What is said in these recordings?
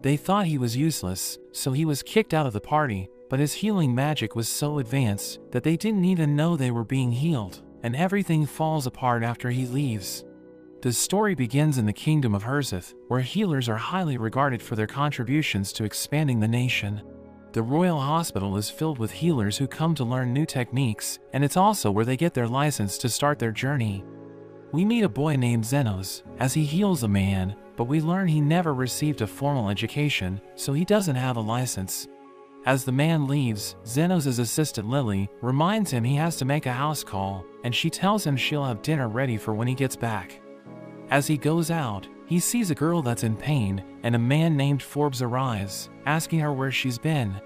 They thought he was useless, so he was kicked out of the party, but his healing magic was so advanced that they didn't even know they were being healed, and everything falls apart after he leaves. The story begins in the kingdom of Herzith, where healers are highly regarded for their contributions to expanding the nation. The royal hospital is filled with healers who come to learn new techniques, and it's also where they get their license to start their journey. We meet a boy named Zenos, as he heals a man, but we learn he never received a formal education, so he doesn't have a license. As the man leaves, Zenos' assistant Lily reminds him he has to make a house call, and she tells him she'll have dinner ready for when he gets back. As he goes out, he sees a girl that's in pain, and a man named Forbes arrives, asking her where she's been.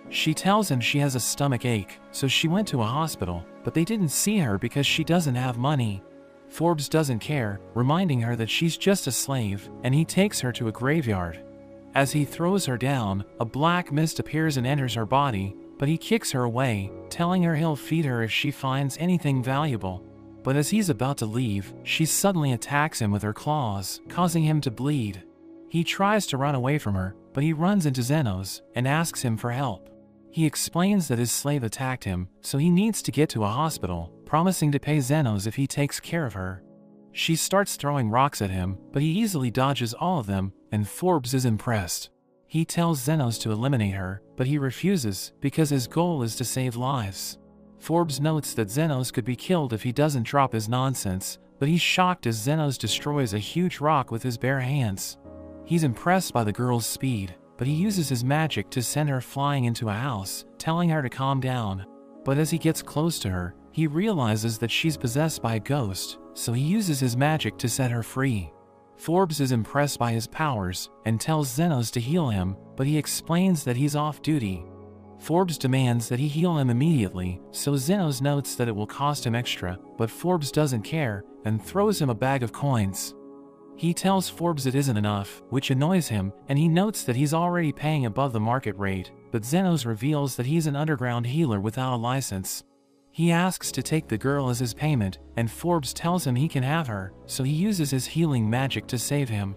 She tells him she has a stomach ache, so she went to a hospital, but they didn't see her because she doesn't have money. Forbes doesn't care, reminding her that she's just a slave, and he takes her to a graveyard. As he throws her down, a black mist appears and enters her body, but he kicks her away, telling her he'll feed her if she finds anything valuable. But as he's about to leave, she suddenly attacks him with her claws, causing him to bleed. He tries to run away from her, but he runs into Zenos and asks him for help. He explains that his slave attacked him, so he needs to get to a hospital, promising to pay Zenos if he takes care of her. She starts throwing rocks at him, but he easily dodges all of them, and Forbes is impressed. He tells Zenos to eliminate her, but he refuses because his goal is to save lives. Forbes notes that Zenos could be killed if he doesn't drop his nonsense, but he's shocked as Zenos destroys a huge rock with his bare hands. He's impressed by the girl's speed, but he uses his magic to send her flying into a house, telling her to calm down. But as he gets close to her, he realizes that she's possessed by a ghost, so he uses his magic to set her free. Forbes is impressed by his powers and tells Zenos to heal him, but he explains that he's off duty. Forbes demands that he heal him immediately, so Zenos notes that it will cost him extra, but Forbes doesn't care and throws him a bag of coins. He tells Forbes it isn't enough, which annoys him, and he notes that he's already paying above the market rate, but Zenos reveals that he's an underground healer without a license. He asks to take the girl as his payment, and Forbes tells him he can have her, so he uses his healing magic to save him.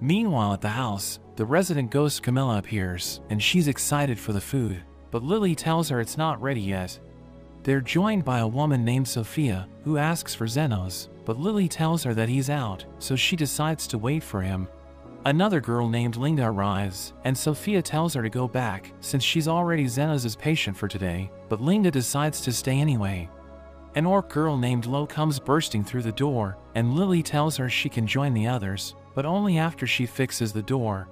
Meanwhile at the house, the resident ghost Camilla appears, and she's excited for the food, but Lily tells her it's not ready yet. They're joined by a woman named Sophia, who asks for Zenos, but Lily tells her that he's out, so she decides to wait for him. Another girl named Linda arrives, and Sophia tells her to go back, since she's already Zenos' patient for today, but Linda decides to stay anyway. An orc girl named Lo comes bursting through the door, and Lily tells her she can join the others, but only after she fixes the door.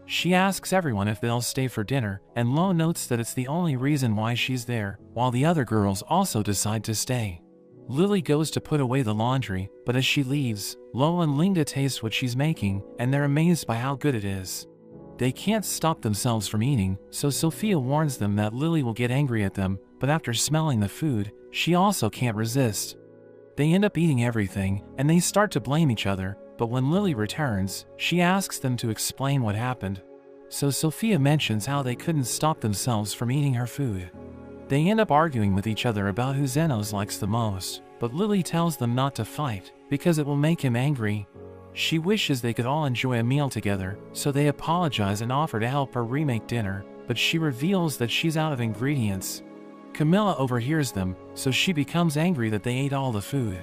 She asks everyone if they'll stay for dinner, and Lo notes that it's the only reason why she's there, while the other girls also decide to stay. Lily goes to put away the laundry, but as she leaves, Lo and Linda taste what she's making, and they're amazed by how good it is. They can't stop themselves from eating, so Sophia warns them that Lily will get angry at them, but after smelling the food, she also can't resist. They end up eating everything, and they start to blame each other, but when Lily returns, she asks them to explain what happened. So Sophia mentions how they couldn't stop themselves from eating her food. They end up arguing with each other about who Zenos likes the most, but Lily tells them not to fight, because it will make him angry. She wishes they could all enjoy a meal together, so they apologize and offer to help her remake dinner, but she reveals that she's out of ingredients. Camilla overhears them, so she becomes angry that they ate all the food.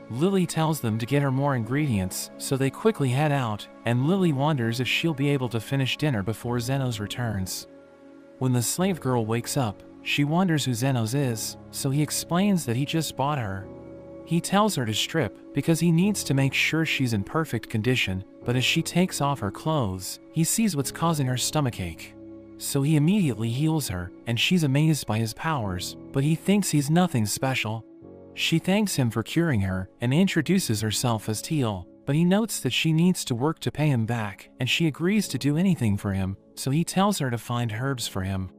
Lily tells them to get her more ingredients, so they quickly head out, and Lily wonders if she'll be able to finish dinner before Zenos returns. When the slave girl wakes up, she wonders who Zenos is, so he explains that he just bought her. He tells her to strip, because he needs to make sure she's in perfect condition, but as she takes off her clothes, he sees what's causing her stomachache. So he immediately heals her, and she's amazed by his powers, but he thinks he's nothing special. She thanks him for curing her, and introduces herself as Teal, but he notes that she needs to work to pay him back, and she agrees to do anything for him, so he tells her to find herbs for him.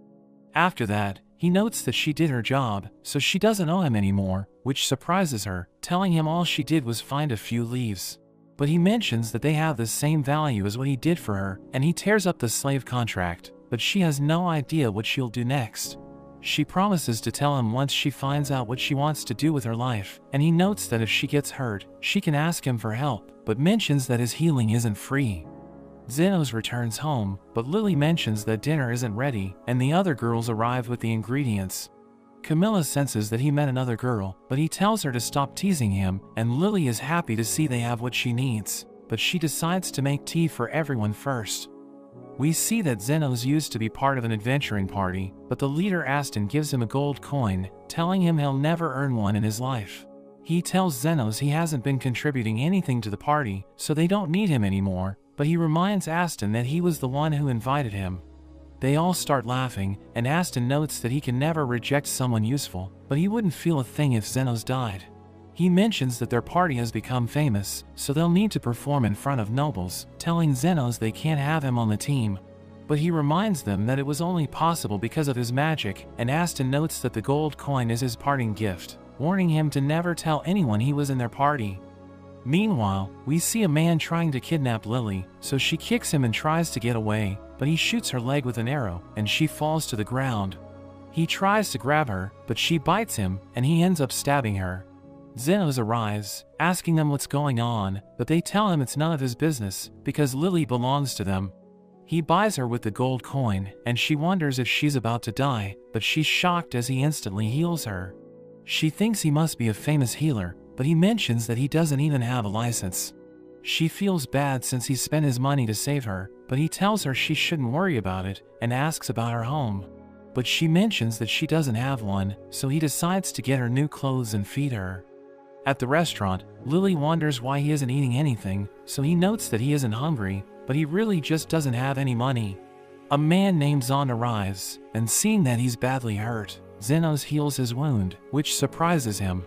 After that, he notes that she did her job, so she doesn't owe him anymore, which surprises her, telling him all she did was find a few leaves. But he mentions that they have the same value as what he did for her, and he tears up the slave contract, but she has no idea what she'll do next. She promises to tell him once she finds out what she wants to do with her life, and he notes that if she gets hurt, she can ask him for help, but mentions that his healing isn't free. Zenos returns home, but Lily mentions that dinner isn't ready, and the other girls arrive with the ingredients. Camilla senses that he met another girl, but he tells her to stop teasing him, and Lily is happy to see they have what she needs, but she decides to make tea for everyone first. We see that Zenos used to be part of an adventuring party, but the leader Aston gives him a gold coin, telling him he'll never earn one in his life. He tells Zenos he hasn't been contributing anything to the party, so they don't need him anymore, but he reminds Aston that he was the one who invited him. They all start laughing, and Aston notes that he can never reject someone useful, but he wouldn't feel a thing if Zenos died. He mentions that their party has become famous, so they'll need to perform in front of nobles, telling Zenos they can't have him on the team. But he reminds them that it was only possible because of his magic, and Aston notes that the gold coin is his parting gift, warning him to never tell anyone he was in their party. Meanwhile, we see a man trying to kidnap Lily, so she kicks him and tries to get away, but he shoots her leg with an arrow, and she falls to the ground. He tries to grab her, but she bites him, and he ends up stabbing her. Zenos arrives, asking them what's going on, but they tell him it's none of his business, because Lily belongs to them. He buys her with the gold coin, and she wonders if she's about to die, but she's shocked as he instantly heals her. She thinks he must be a famous healer, but he mentions that he doesn't even have a license. She feels bad since he spent his money to save her, but he tells her she shouldn't worry about it, and asks about her home. But she mentions that she doesn't have one, so he decides to get her new clothes and feed her. At the restaurant, Lily wonders why he isn't eating anything, so he notes that he isn't hungry, but he really just doesn't have any money. A man named Zahn arrives, and seeing that he's badly hurt, Zenos heals his wound, which surprises him.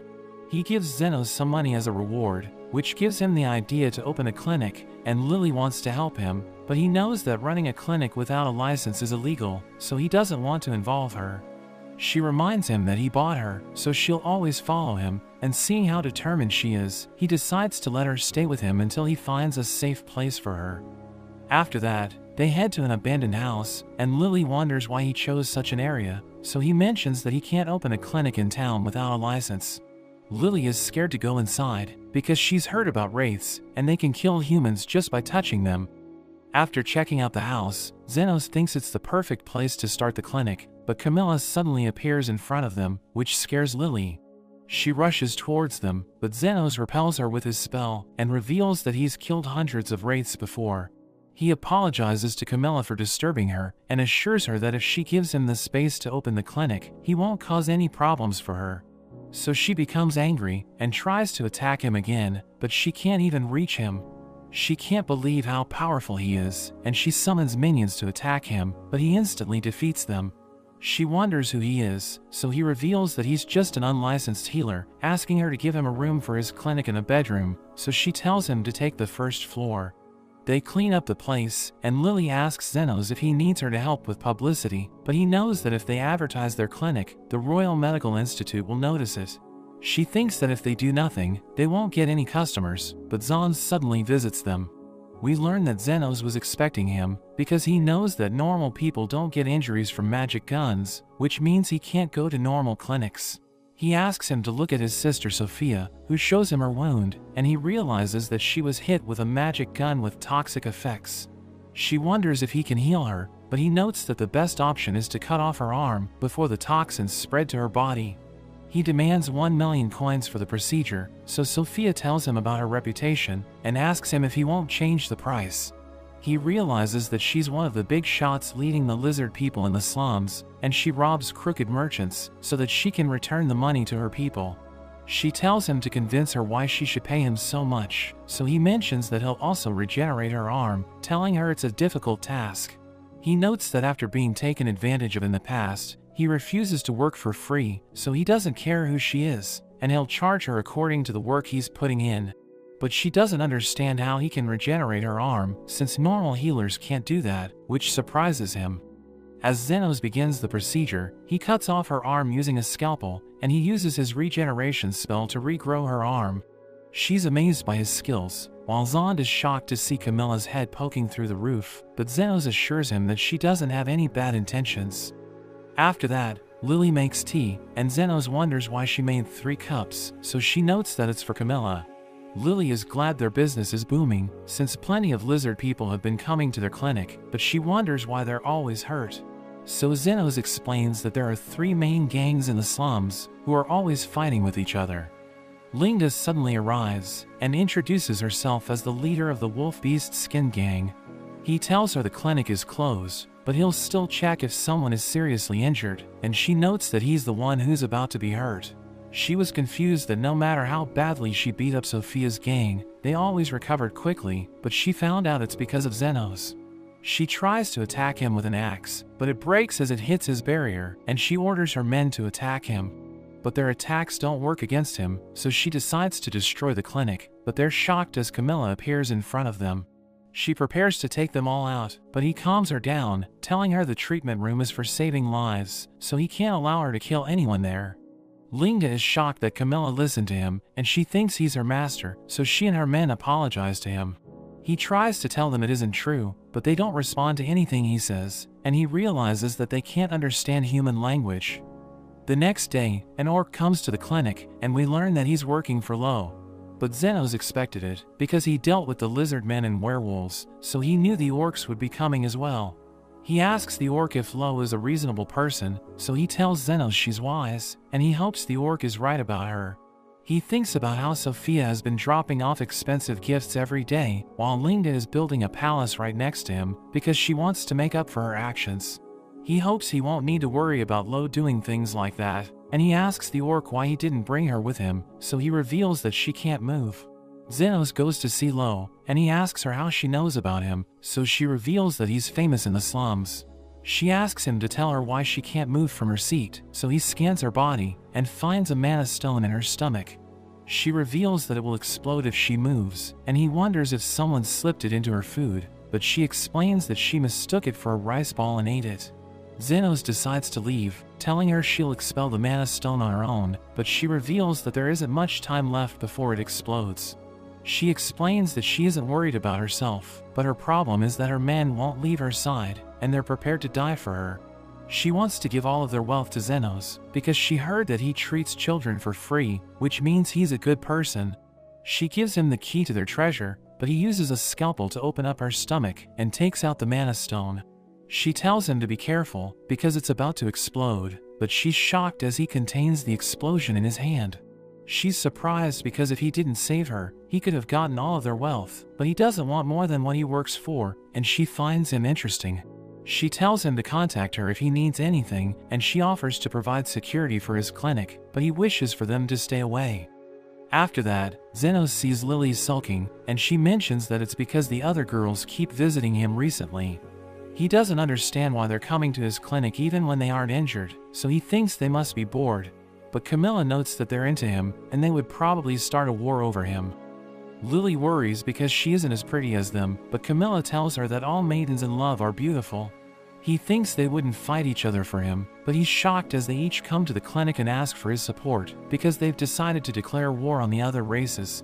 He gives Zenos some money as a reward, which gives him the idea to open a clinic, and Lily wants to help him, but he knows that running a clinic without a license is illegal, so he doesn't want to involve her. She reminds him that he bought her, so she'll always follow him, and seeing how determined she is, he decides to let her stay with him until he finds a safe place for her. After that, they head to an abandoned house, and Lily wonders why he chose such an area, so he mentions that he can't open a clinic in town without a license. Lily is scared to go inside, because she's heard about wraiths, and they can kill humans just by touching them. After checking out the house, Zenos thinks it's the perfect place to start the clinic, but Camilla suddenly appears in front of them, which scares Lily. She rushes towards them, but Zenos repels her with his spell, and reveals that he's killed hundreds of wraiths before. He apologizes to Camilla for disturbing her, and assures her that if she gives him the space to open the clinic, he won't cause any problems for her. So she becomes angry, and tries to attack him again, but she can't even reach him. She can't believe how powerful he is, and she summons minions to attack him, but he instantly defeats them. She wonders who he is, so he reveals that he's just an unlicensed healer, asking her to give him a room for his clinic and a bedroom, so she tells him to take the first floor. They clean up the place, and Lily asks Zenos if he needs her to help with publicity, but he knows that if they advertise their clinic, the Royal Medical Institute will notice it. She thinks that if they do nothing, they won't get any customers, but Zahn suddenly visits them. We learn that Zenos was expecting him, because he knows that normal people don't get injuries from magic guns, which means he can't go to normal clinics. He asks him to look at his sister Sophia, who shows him her wound, and he realizes that she was hit with a magic gun with toxic effects. She wonders if he can heal her, but he notes that the best option is to cut off her arm before the toxins spread to her body. He demands 1 million coins for the procedure, so Sophia tells him about her reputation and asks him if he won't change the price. He realizes that she's one of the big shots leading the lizard people in the slums, and she robs crooked merchants so that she can return the money to her people. She tells him to convince her why she should pay him so much, so he mentions that he'll also regenerate her arm, telling her it's a difficult task. He notes that after being taken advantage of in the past, he refuses to work for free, so he doesn't care who she is, and he'll charge her according to the work he's putting in. But she doesn't understand how he can regenerate her arm, since normal healers can't do that, which surprises him. As Zenos begins the procedure, he cuts off her arm using a scalpel, and he uses his regeneration spell to regrow her arm. She's amazed by his skills, while Zond is shocked to see Camilla's head poking through the roof, but Zenos assures him that she doesn't have any bad intentions. After that, Lily makes tea, and Zenos wonders why she made 3 cups, so she notes that it's for Camilla. Lily is glad their business is booming, since plenty of lizard people have been coming to their clinic, but she wonders why they're always hurt. So Zenos explains that there are 3 main gangs in the slums, who are always fighting with each other. Linda suddenly arrives, and introduces herself as the leader of the Wolf Beast Skin Gang. He tells her the clinic is closed, but he'll still check if someone is seriously injured, and she notes that he's the one who's about to be hurt. She was confused that no matter how badly she beat up Sophia's gang, they always recovered quickly, but she found out it's because of Zenos. She tries to attack him with an axe, but it breaks as it hits his barrier, and she orders her men to attack him. But their attacks don't work against him, so she decides to destroy the clinic, but they're shocked as Camilla appears in front of them. She prepares to take them all out, but he calms her down, telling her the treatment room is for saving lives, so he can't allow her to kill anyone there. Linda is shocked that Camilla listened to him, and she thinks he's her master, so she and her men apologize to him. He tries to tell them it isn't true, but they don't respond to anything he says, and he realizes that they can't understand human language. The next day, an orc comes to the clinic, and we learn that he's working for Lo. But Zenos expected it, because he dealt with the lizard men and werewolves, so he knew the orcs would be coming as well. He asks the orc if Lo is a reasonable person, so he tells Zenos she's wise, and he hopes the orc is right about her. He thinks about how Sophia has been dropping off expensive gifts every day, while Linda is building a palace right next to him, because she wants to make up for her actions. He hopes he won't need to worry about Lo doing things like that, and he asks the orc why he didn't bring her with him, so he reveals that she can't move. Zenos goes to see Lo, and he asks her how she knows about him, so she reveals that he's famous in the slums. She asks him to tell her why she can't move from her seat, so he scans her body, and finds a mana stone in her stomach. She reveals that it will explode if she moves, and he wonders if someone slipped it into her food, but she explains that she mistook it for a rice ball and ate it. Zenos decides to leave, telling her she'll expel the mana stone on her own, but she reveals that there isn't much time left before it explodes. She explains that she isn't worried about herself, but her problem is that her men won't leave her side, and they're prepared to die for her. She wants to give all of their wealth to Zenos, because she heard that he treats children for free, which means he's a good person. She gives him the key to their treasure, but he uses a scalpel to open up her stomach and takes out the mana stone. She tells him to be careful, because it's about to explode, but she's shocked as he contains the explosion in his hand. She's surprised because if he didn't save her, he could have gotten all of their wealth, but he doesn't want more than what he works for, and she finds him interesting. She tells him to contact her if he needs anything, and she offers to provide security for his clinic, but he wishes for them to stay away. After that, Zenos sees Lily sulking, and she mentions that it's because the other girls keep visiting him recently. He doesn't understand why they're coming to his clinic even when they aren't injured, so he thinks they must be bored. But Camilla notes that they're into him, and they would probably start a war over him. Lily worries because she isn't as pretty as them, but Camilla tells her that all maidens in love are beautiful. He thinks they wouldn't fight each other for him, but he's shocked as they each come to the clinic and ask for his support, because they've decided to declare war on the other races.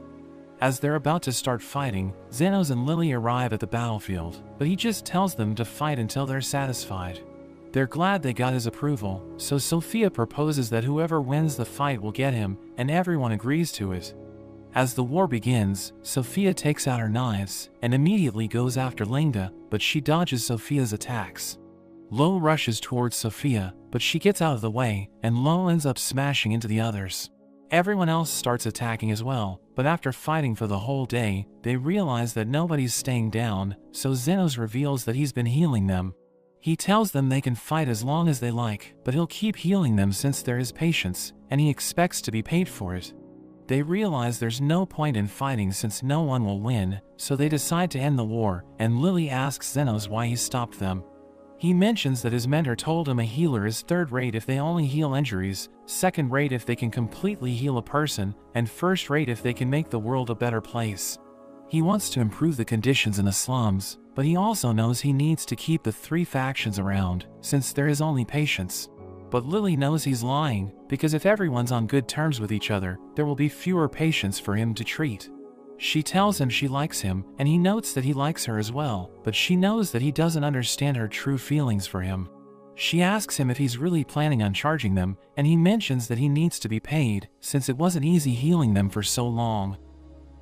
As they're about to start fighting, Zenos and Lily arrive at the battlefield, but he just tells them to fight until they're satisfied. They're glad they got his approval, so Sophia proposes that whoever wins the fight will get him, and everyone agrees to it. As the war begins, Sophia takes out her knives, and immediately goes after Linda, but she dodges Sophia's attacks. Lo rushes towards Sophia, but she gets out of the way, and Lo ends up smashing into the others. Everyone else starts attacking as well, but after fighting for the whole day, they realize that nobody's staying down, so Zenos reveals that he's been healing them. He tells them they can fight as long as they like, but he'll keep healing them since they're his patients, and he expects to be paid for it. They realize there's no point in fighting since no one will win, so they decide to end the war, and Lily asks Zenos why he stopped them. He mentions that his mentor told him a healer is third-rate if they only heal injuries, second-rate if they can completely heal a person, and first-rate if they can make the world a better place. He wants to improve the conditions in the slums, but he also knows he needs to keep the 3 factions around, since there is only patience. But Lily knows he's lying, because if everyone's on good terms with each other, there will be fewer patients for him to treat. She tells him she likes him, and he notes that he likes her as well, but she knows that he doesn't understand her true feelings for him. She asks him if he's really planning on charging them, and he mentions that he needs to be paid, since it wasn't easy healing them for so long.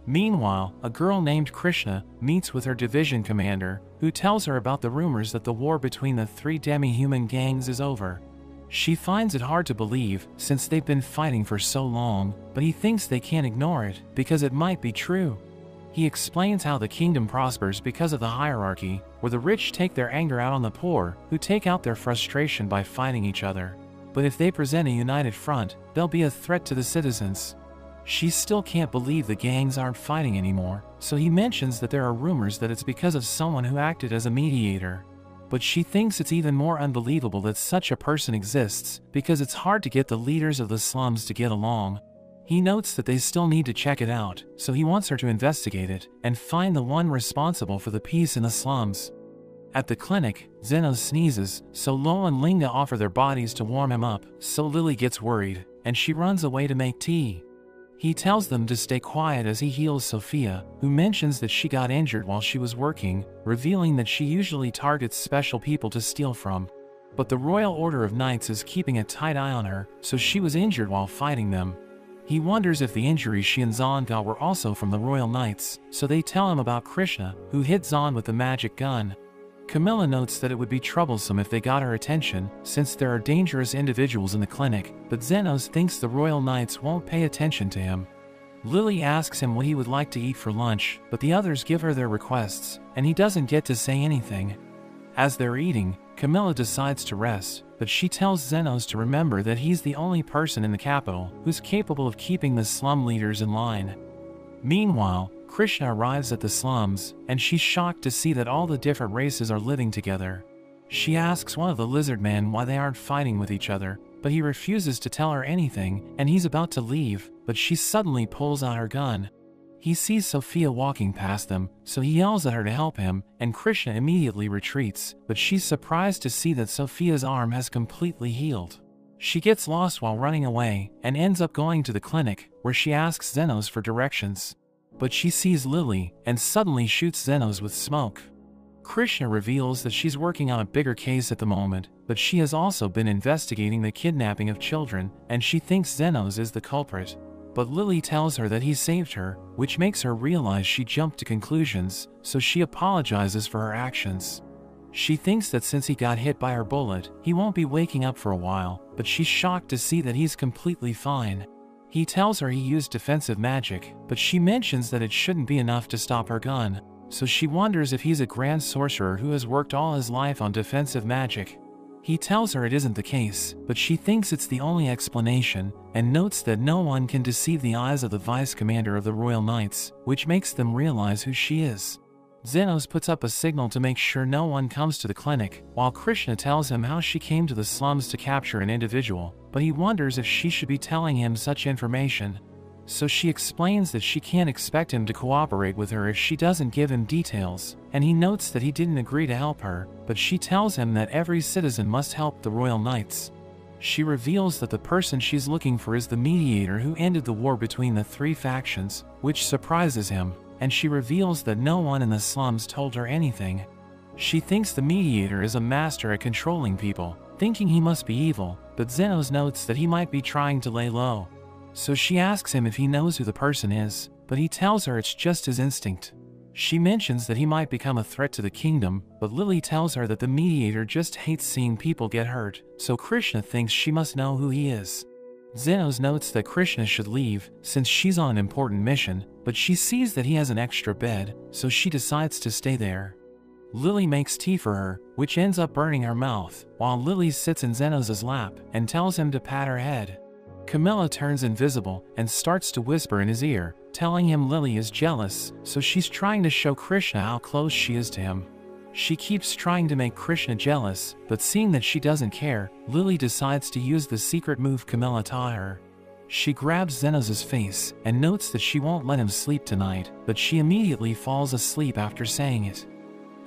Meanwhile, a girl named Krishna meets with her division commander, who tells her about the rumors that the war between the three demi-human gangs is over. She finds it hard to believe since they've been fighting for so long, but he thinks they can't ignore it because it might be true. He explains how the kingdom prospers because of the hierarchy, where the rich take their anger out on the poor, who take out their frustration by fighting each other. But if they present a united front, they'll be a threat to the citizens. She still can't believe the gangs aren't fighting anymore, so he mentions that there are rumors that it's because of someone who acted as a mediator. But she thinks it's even more unbelievable that such a person exists, because it's hard to get the leaders of the slums to get along. He notes that they still need to check it out, so he wants her to investigate it and find the one responsible for the peace in the slums. At the clinic, Zeno sneezes, so Lo and Linga offer their bodies to warm him up, so Lily gets worried, and she runs away to make tea. He tells them to stay quiet as he heals Sophia, who mentions that she got injured while she was working, revealing that she usually targets special people to steal from. But the Royal Order of Knights is keeping a tight eye on her, so she was injured while fighting them. He wonders if the injuries she and Zahn got were also from the Royal Knights, so they tell him about Krishna, who hit Zahn with the magic gun. Camilla notes that it would be troublesome if they got her attention, since there are dangerous individuals in the clinic, but Zenos thinks the Royal Knights won't pay attention to him. Lily asks him what he would like to eat for lunch, but the others give her their requests, and he doesn't get to say anything. As they're eating, Camilla decides to rest, but she tells Zenos to remember that he's the only person in the capital who's capable of keeping the slum leaders in line. Meanwhile, Krishna arrives at the slums, and she's shocked to see that all the different races are living together. She asks one of the lizard men why they aren't fighting with each other, but he refuses to tell her anything, and he's about to leave, but she suddenly pulls out her gun. He sees Sophia walking past them, so he yells at her to help him, and Krishna immediately retreats, but she's surprised to see that Sophia's arm has completely healed. She gets lost while running away, and ends up going to the clinic, where she asks Zenos for directions. But she sees Lily, and suddenly shoots Zenos with smoke. Krishna reveals that she's working on a bigger case at the moment, but she has also been investigating the kidnapping of children, and she thinks Zenos is the culprit. But Lily tells her that he saved her, which makes her realize she jumped to conclusions, so she apologizes for her actions. She thinks that since he got hit by her bullet, he won't be waking up for a while, but she's shocked to see that he's completely fine. He tells her he used defensive magic, but she mentions that it shouldn't be enough to stop her gun, so she wonders if he's a grand sorcerer who has worked all his life on defensive magic. He tells her it isn't the case, but she thinks it's the only explanation, and notes that no one can deceive the eyes of the vice commander of the Royal Knights, which makes them realize who she is. Zenos puts up a signal to make sure no one comes to the clinic, while Krishna tells him how she came to the slums to capture an individual, but he wonders if she should be telling him such information. So she explains that she can't expect him to cooperate with her if she doesn't give him details, and he notes that he didn't agree to help her, but she tells him that every citizen must help the Royal Knights. She reveals that the person she's looking for is the mediator who ended the war between the three factions, which surprises him, and she reveals that no one in the slums told her anything. She thinks the mediator is a master at controlling people, thinking he must be evil, but Zenos notes that he might be trying to lay low. So she asks him if he knows who the person is, but he tells her it's just his instinct. She mentions that he might become a threat to the kingdom, but Lily tells her that the mediator just hates seeing people get hurt, so Krishna thinks she must know who he is. Zenos notes that Krishna should leave, since she's on an important mission, but she sees that he has an extra bed, so she decides to stay there. Lily makes tea for her, which ends up burning her mouth, while Lily sits in Zenos' lap and tells him to pat her head. Camilla turns invisible and starts to whisper in his ear, telling him Lily is jealous, so she's trying to show Krishna how close she is to him. She keeps trying to make Krishna jealous, but seeing that she doesn't care, Lily decides to use the secret move Camilla taught her. She grabs Zenos' face and notes that she won't let him sleep tonight, but she immediately falls asleep after saying it.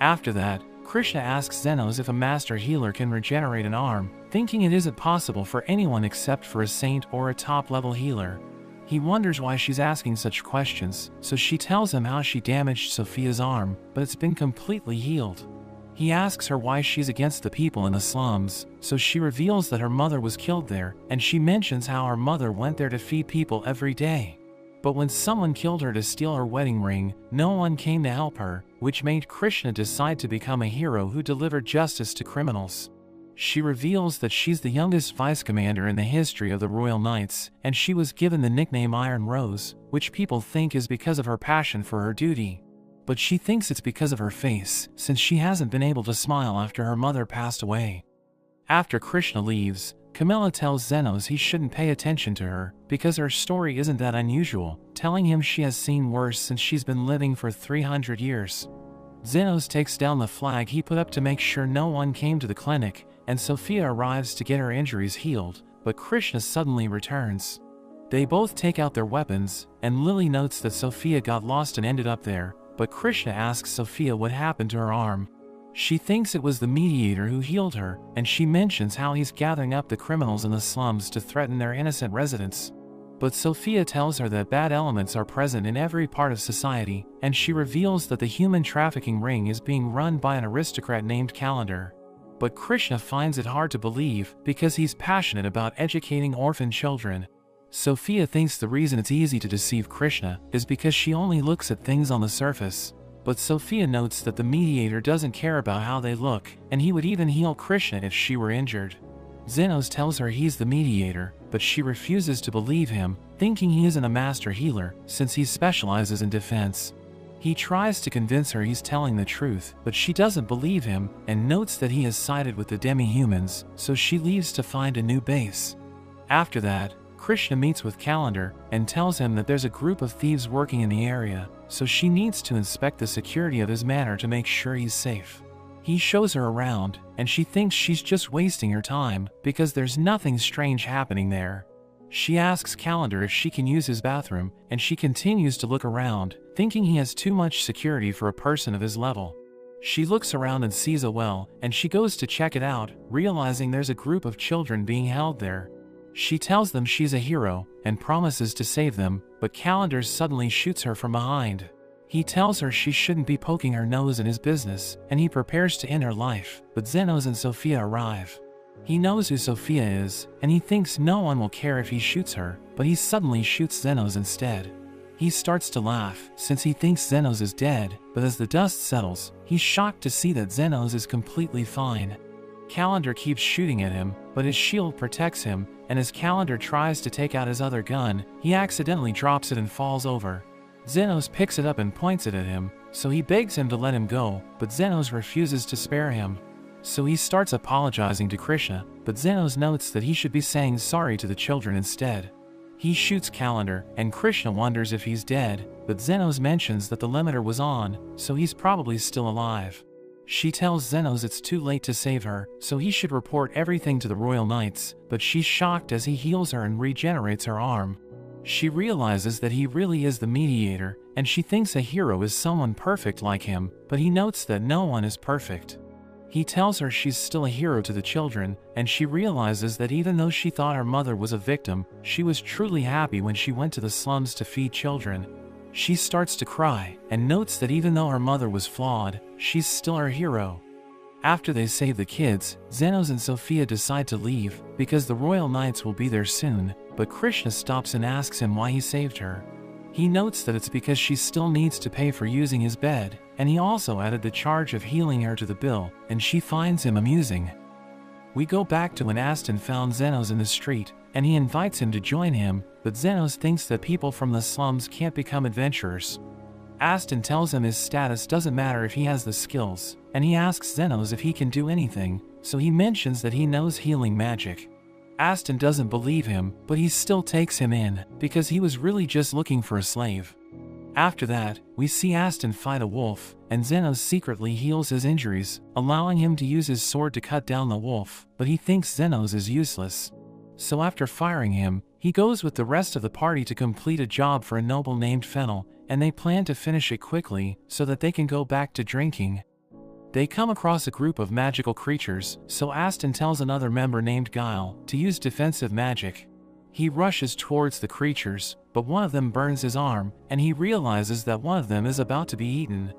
After that, Krishna asks Zenos if a master healer can regenerate an arm, thinking it isn't possible for anyone except for a saint or a top-level healer. He wonders why she's asking such questions, so she tells him how she damaged Sophia's arm, but it's been completely healed. He asks her why she's against the people in the slums, so she reveals that her mother was killed there, and she mentions how her mother went there to feed people every day. But when someone killed her to steal her wedding ring, no one came to help her, which made Krishna decide to become a hero who delivered justice to criminals. She reveals that she's the youngest vice commander in the history of the Royal Knights, and she was given the nickname Iron Rose, which people think is because of her passion for her duty. But she thinks it's because of her face, since she hasn't been able to smile after her mother passed away. After Krishna leaves, Camilla tells Zenos he shouldn't pay attention to her, because her story isn't that unusual, telling him she has seen worse since she's been living for 300 years. Zenos takes down the flag he put up to make sure no one came to the clinic, and Sophia arrives to get her injuries healed, but Krishna suddenly returns. They both take out their weapons, and Lily notes that Sophia got lost and ended up there, but Krishna asks Sophia what happened to her arm. She thinks it was the mediator who healed her, and she mentions how he's gathering up the criminals in the slums to threaten their innocent residents. But Sophia tells her that bad elements are present in every part of society, and she reveals that the human trafficking ring is being run by an aristocrat named Calendar. But Krishna finds it hard to believe because he's passionate about educating orphan children. Sophia thinks the reason it's easy to deceive Krishna is because she only looks at things on the surface. But Sophia notes that the mediator doesn't care about how they look, and he would even heal Krishna if she were injured. Zenos tells her he's the mediator, but she refuses to believe him, thinking he isn't a master healer since he specializes in defense. He tries to convince her he's telling the truth, but she doesn't believe him and notes that he has sided with the demi-humans, so she leaves to find a new base. After that, Krishna meets with Calendar and tells him that there's a group of thieves working in the area, so she needs to inspect the security of his manor to make sure he's safe. He shows her around, and she thinks she's just wasting her time because there's nothing strange happening there. She asks Calendar if she can use his bathroom, and she continues to look around, thinking he has too much security for a person of his level. She looks around and sees a well, and she goes to check it out, realizing there's a group of children being held there. She tells them she's a hero, and promises to save them, but Calendar suddenly shoots her from behind. He tells her she shouldn't be poking her nose in his business, and he prepares to end her life, but Zenos and Sophia arrive. He knows who Sophia is, and he thinks no one will care if he shoots her, but he suddenly shoots Zenos instead. He starts to laugh, since he thinks Zenos is dead, but as the dust settles, he's shocked to see that Zenos is completely fine. Calendar keeps shooting at him, but his shield protects him, and as Calendar tries to take out his other gun, he accidentally drops it and falls over. Zenos picks it up and points it at him, so he begs him to let him go, but Zenos refuses to spare him. So he starts apologizing to Krishna, but Zenos notes that he should be saying sorry to the children instead. He shoots Calendar, and Krishna wonders if he's dead, but Zenos mentions that the limiter was on, so he's probably still alive. She tells Zenos it's too late to save her, so he should report everything to the Royal Knights, but she's shocked as he heals her and regenerates her arm. She realizes that he really is the mediator, and she thinks a hero is someone perfect like him, but he notes that no one is perfect. He tells her she's still a hero to the children, and she realizes that even though she thought her mother was a victim, she was truly happy when she went to the slums to feed children. She starts to cry, and notes that even though her mother was flawed, she's still her hero. After they save the kids, Zenos and Sophia decide to leave, because the Royal Knights will be there soon, but Krishna stops and asks him why he saved her. He notes that it's because she still needs to pay for using his bed, and he also added the charge of healing her to the bill, and she finds him amusing. We go back to when Aston found Zenos in the street, and he invites him to join him, but Zenos thinks that people from the slums can't become adventurers. Aston tells him his status doesn't matter if he has the skills, and he asks Zenos if he can do anything, so he mentions that he knows healing magic. Aston doesn't believe him, but he still takes him in, because he was really just looking for a slave. After that, we see Aston fight a wolf, and Zenos secretly heals his injuries, allowing him to use his sword to cut down the wolf, but he thinks Zenos is useless. So after firing him, he goes with the rest of the party to complete a job for a noble named Fennel, and they plan to finish it quickly, so that they can go back to drinking. They come across a group of magical creatures, so Aston tells another member named Guile to use defensive magic. He rushes towards the creatures, but one of them burns his arm, and he realizes that one of them is about to be eaten.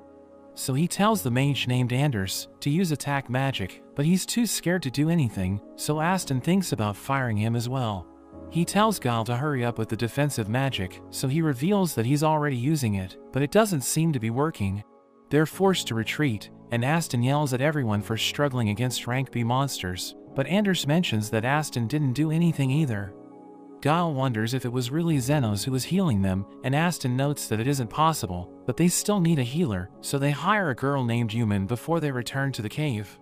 So he tells the mage named Anders to use attack magic, but he's too scared to do anything, so Aston thinks about firing him as well. He tells Guile to hurry up with the defensive magic, so he reveals that he's already using it, but it doesn't seem to be working. They're forced to retreat, and Aston yells at everyone for struggling against rank B monsters, but Anders mentions that Aston didn't do anything either. Guile wonders if it was really Xenos who was healing them, and Aston notes that it isn't possible, but they still need a healer, so they hire a girl named Human before they return to the cave.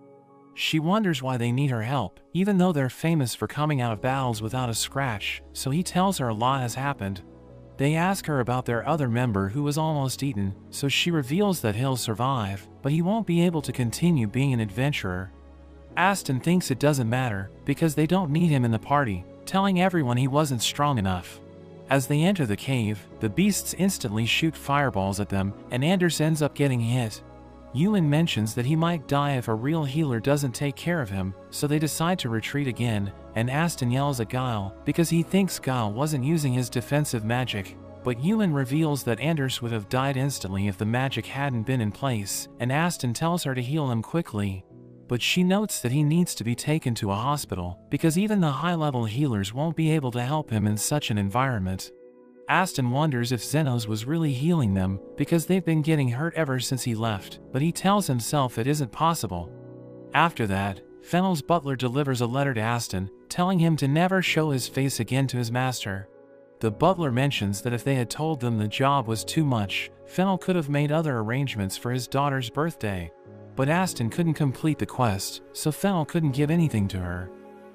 She wonders why they need her help, even though they're famous for coming out of battles without a scratch, so he tells her a lot has happened. They ask her about their other member who was almost eaten, so she reveals that he'll survive, but he won't be able to continue being an adventurer. Aston thinks it doesn't matter, because they don't need him in the party, telling everyone he wasn't strong enough. As they enter the cave, the beasts instantly shoot fireballs at them, and Anders ends up getting hit. Ewan mentions that he might die if a real healer doesn't take care of him, so they decide to retreat again, and Aston yells at Guile because he thinks Guile wasn't using his defensive magic. But Ewan reveals that Anders would have died instantly if the magic hadn't been in place, and Aston tells her to heal him quickly. But she notes that he needs to be taken to a hospital, because even the high-level healers won't be able to help him in such an environment. Aston wonders if Xenos was really healing them, because they've been getting hurt ever since he left, but he tells himself it isn't possible. After that, Fennel's butler delivers a letter to Aston, telling him to never show his face again to his master. The butler mentions that if they had told them the job was too much, Fennel could have made other arrangements for his daughter's birthday. But Aston couldn't complete the quest, so Fennel couldn't give anything to her.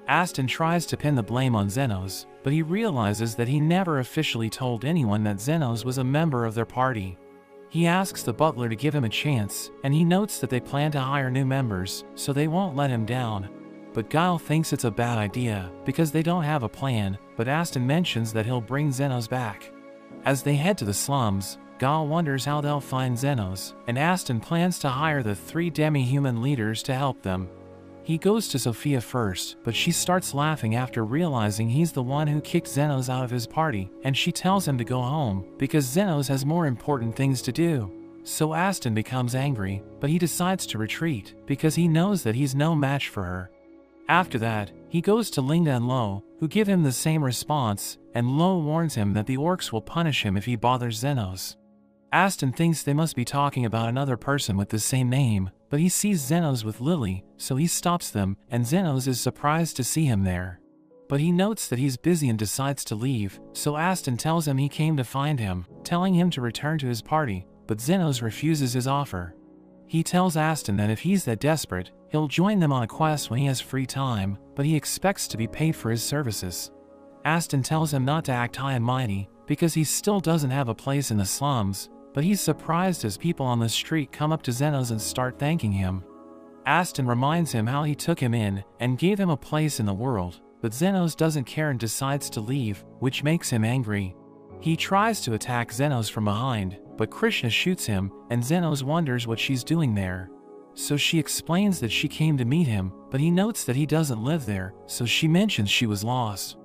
Aston tries to pin the blame on Xenos, but he realizes that he never officially told anyone that Xenos was a member of their party. He asks the butler to give him a chance, and he notes that they plan to hire new members, so they won't let him down. But Guile thinks it's a bad idea, because they don't have a plan, but Aston mentions that he'll bring Xenos back. As they head to the slums, Guile wonders how they'll find Xenos, and Aston plans to hire the 3 demi-human leaders to help them. He goes to Sophia first, but she starts laughing after realizing he's the one who kicked Xenos out of his party, and she tells him to go home, because Xenos has more important things to do. So Aston becomes angry, but he decides to retreat, because he knows that he's no match for her. After that, he goes to Linda and Lo, who give him the same response, and Lo warns him that the orcs will punish him if he bothers Xenos. Aston thinks they must be talking about another person with the same name, but he sees Xenos with Lily, so he stops them, and Xenos is surprised to see him there. But he notes that he's busy and decides to leave, so Aston tells him he came to find him, telling him to return to his party, but Xenos refuses his offer. He tells Aston that if he's that desperate, he'll join them on a quest when he has free time, but he expects to be paid for his services. Aston tells him not to act high and mighty, because he still doesn't have a place in the slums, but he's surprised as people on the street come up to Xenos and start thanking him. Aston reminds him how he took him in and gave him a place in the world, but Xenos doesn't care and decides to leave, which makes him angry. He tries to attack Xenos from behind, but Krishna shoots him, and Xenos wonders what she's doing there. So she explains that she came to meet him, but he notes that he doesn't live there, so she mentions she was lost.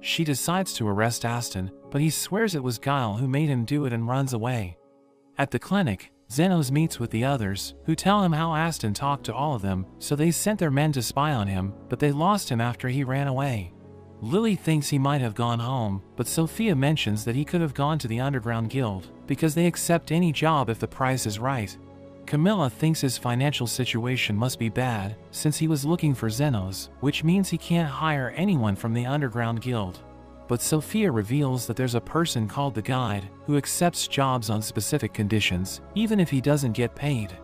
She decides to arrest Aston, but he swears it was Guile who made him do it and runs away. At the clinic, Xenos meets with the others, who tell him how Aston talked to all of them, so they sent their men to spy on him, but they lost him after he ran away. Lily thinks he might have gone home, but Sophia mentions that he could have gone to the Underground Guild, because they accept any job if the price is right. Camilla thinks his financial situation must be bad, since he was looking for Xenos, which means he can't hire anyone from the Underground Guild. But Sophia reveals that there's a person called the Guide, who accepts jobs on specific conditions, even if he doesn't get paid.